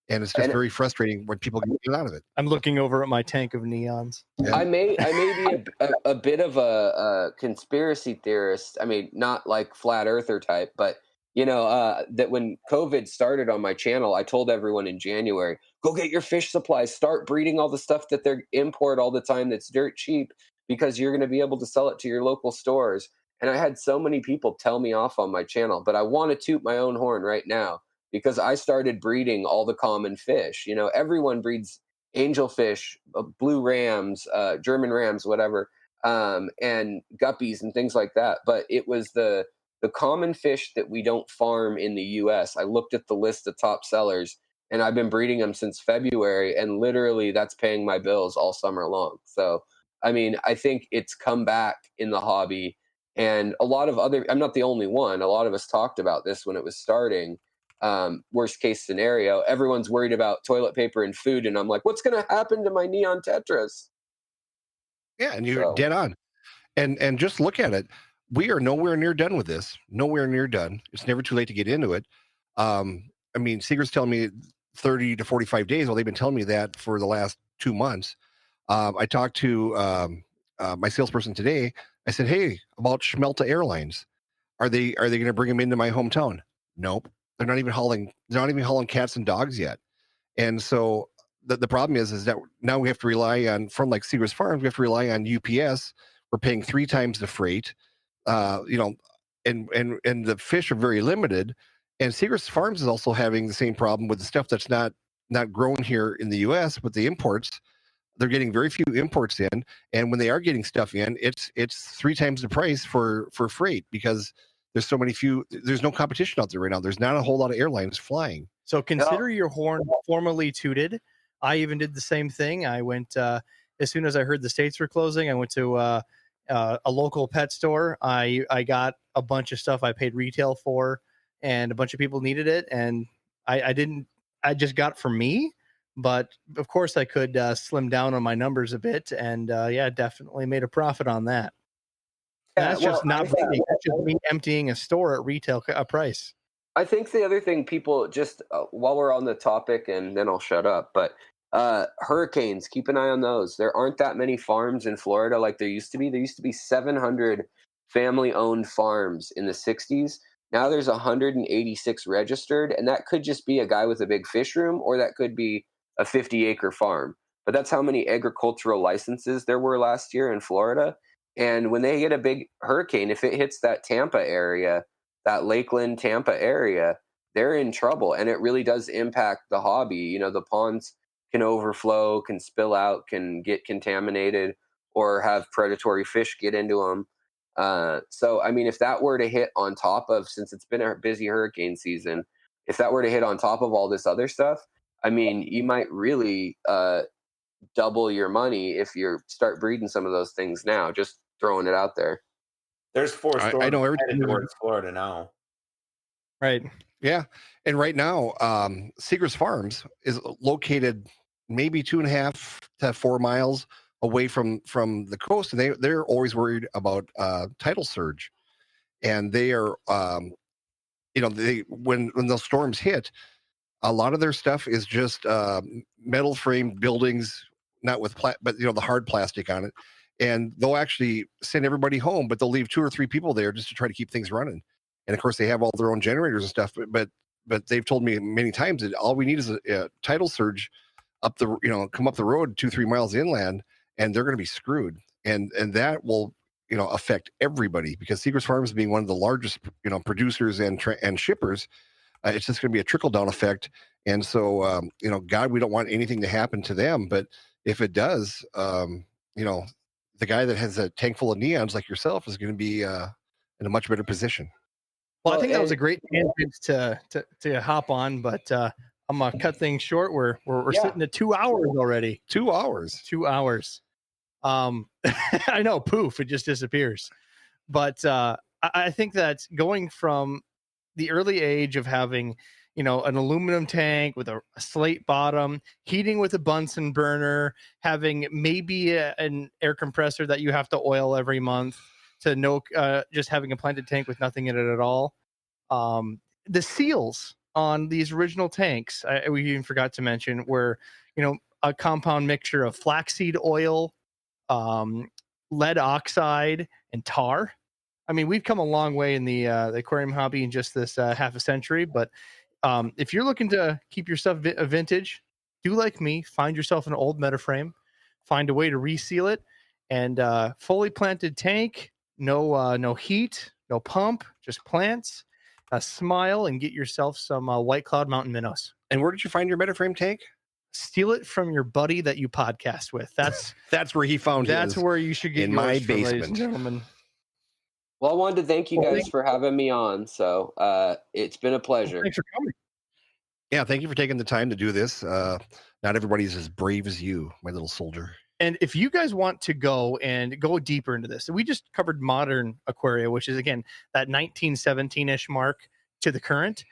And it's just very frustrating when people get out of it.
I'm looking over at my tank of neons.
Yeah.
I may be a bit of a conspiracy theorist. I mean, not like flat earther type, but that when COVID started on my channel, I told everyone in January, go get your fish supplies, start breeding all the stuff that they import all the time that's dirt cheap because you're going to be able to sell it to your local stores. And I had so many people tell me off on my channel, but I want to toot my own horn right now because I started breeding all the common fish. Everyone breeds angelfish, blue rams, German rams, whatever, and guppies and things like that. But it was the common fish that we don't farm in the U.S. I looked at the list of top sellers, and I've been breeding them since February, and literally that's paying my bills all summer long. So, I mean, I think it's come back in the hobby, and a lot of other. I'm not the only one. A lot of us talked about this when it was starting. Worst case scenario, everyone's worried about toilet paper and food, and I'm like, what's going to happen to my neon tetras?
Yeah, and you're dead on. And just look at it. We are nowhere near done with this. Nowhere near done. It's never too late to get into it. I mean, Seeger's telling me 30 to 45 days. Well, they've been telling me that for the last 2 months. I talked to my salesperson today. I said, "Hey, about Schmelta Airlines, are they going to bring them into my hometown?" Nope. They're not even hauling. They're not even hauling cats and dogs yet. And so the problem is that now we have to rely on, from like Seeger's Farms, we have to rely on UPS. We're paying 3 times the freight, you know, and the fish are very limited. And Seeger's Farms is also having the same problem with the stuff that's not grown here in the U.S. But the imports, they're getting very few imports in, and when they are getting stuff in, it's 3 times the price for freight, because there's so many few. There's no competition out there right now. There's not a whole lot of airlines flying.
So consider your horn formally tooted. I even did the same thing. I went as soon as I heard the states were closing. I went to a local pet store. I got a bunch of stuff I paid retail for, and a bunch of people needed it, and I didn't. I just got it for me, but of course I could slim down on my numbers a bit, and yeah, definitely made a profit on that. And that's just not bleeding. That's just me emptying a store at retail price.
I think the other thing people just while we're on the topic, and then I'll shut up, but hurricanes, keep an eye on those. There aren't that many farms in Florida like there used to be. There used to be 700 family-owned farms in the 60s. Now there's 186 registered, and that could just be a guy with a big fish room, or that could be a 50-acre farm. But that's how many agricultural licenses there were last year in Florida. And when they get a big hurricane, if it hits that Tampa area, that Lakeland, Tampa area, they're in trouble. And it really does impact the hobby. You know, the ponds can overflow, can spill out, can get contaminated, or have predatory fish get into them. So, I mean, if that were to hit on top of, since it's been a busy hurricane season, if that were to hit on top of all this other stuff, I mean, you might really double your money if you start breeding some of those things now. Just throwing it out there.
There's 4 storms
I know everything
towards Florida now.
Right.
Yeah, and right now, Seeger's Farms is located maybe 2.5 to 4 miles away from the coast, and they're always worried about tidal surge, and they are, you know, they when those storms hit, a lot of their stuff is just metal framed buildings, not with but you know, the hard plastic on it, and they'll actually send everybody home, but they'll leave 2 or 3 people there just to try to keep things running. And of course, they have all their own generators and stuff, but they've told me many times that all we need is a tidal surge up the, you know, come up the road 2-3 miles inland, and they're going to be screwed. And that will, you know, affect everybody, because Seeger's Farms being one of the largest, you know, producers and shippers, it's just going to be a trickle down effect. And so, you know, God, we don't want anything to happen to them, but if it does, you know, the guy that has a tank full of neons like yourself is going to be in a much better position.
Well, I think that was a great tangent to hop on, but I'm gonna cut things short. We're sitting at 2 hours already.
2 hours.
2 hours. I know, poof, it just disappears. But I think that going from the early age of having, you know, an aluminum tank with a slate bottom, heating with a Bunsen burner, having maybe an air compressor that you have to oil every month, to just having a planted tank with nothing in it at all. The seals on these original tanks, we even forgot to mention, were, you know, a compound mixture of flaxseed oil, lead oxide, and tar. I mean, we've come a long way in the aquarium hobby in just this half a century. But if you're looking to keep your stuff vintage, do like me, find yourself an old Metaframe, find a way to reseal it, and fully planted tank. No heat, no pump, just plants. Smile and get yourself some White Cloud Mountain minnows.
And where did you find your Metaframe tank?
steal it from your buddy that you podcast with.
That's where he found
That's
his.
where you should get
in
yours
my
from, ladies and
basement.
gentlemen.
Well, I wanted to thank you guys for having me on. So it's been a pleasure.
Thanks for coming.
Yeah, thank you for taking the time to do this. Not everybody's as brave as you, my little soldier.
And if you guys want to go deeper into this, we just covered modern Aquaria, which is again that 1917-ish mark to the current.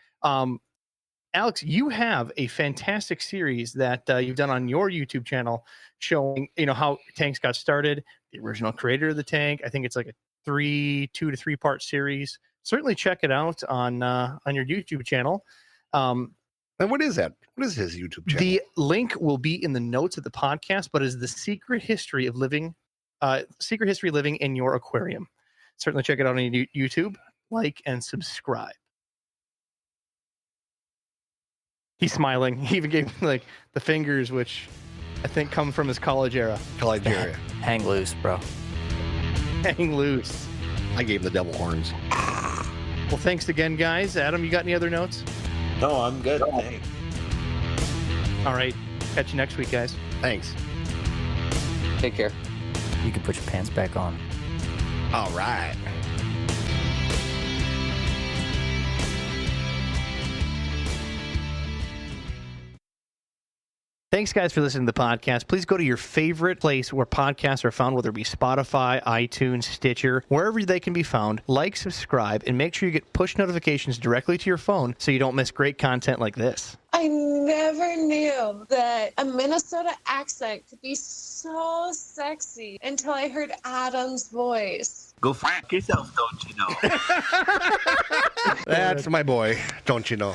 Alex, you have a fantastic series that you've done on your YouTube channel showing, how tanks got started, the original creator of the tank. I think it's like a 2 to 3 part series. Certainly check it out on your YouTube channel.
And what is that? What is his YouTube channel?
The link will be in the notes of the podcast, but is the secret history living in your aquarium. Certainly check it out on YouTube, like and subscribe. He's smiling. He even gave me the fingers, which I think come from his college era.
Hang loose, bro.
Hang loose.
I gave him the devil horns.
Well, thanks again, guys. Adam, you got any other notes?
No, I'm good. Thanks.
All right. Catch you next week, guys.
Thanks.
Take care.
You can put your pants back on.
All right.
Thanks, guys, for listening to the podcast. Please go to your favorite place where podcasts are found, whether it be Spotify, iTunes, Stitcher, wherever they can be found. Like, subscribe, and make sure you get push notifications directly to your phone so you don't miss great content like this.
I never knew that a Minnesota accent could be so sexy until I heard Adam's voice.
Go fuck yourself, don't you know?
That's my boy, don't you know?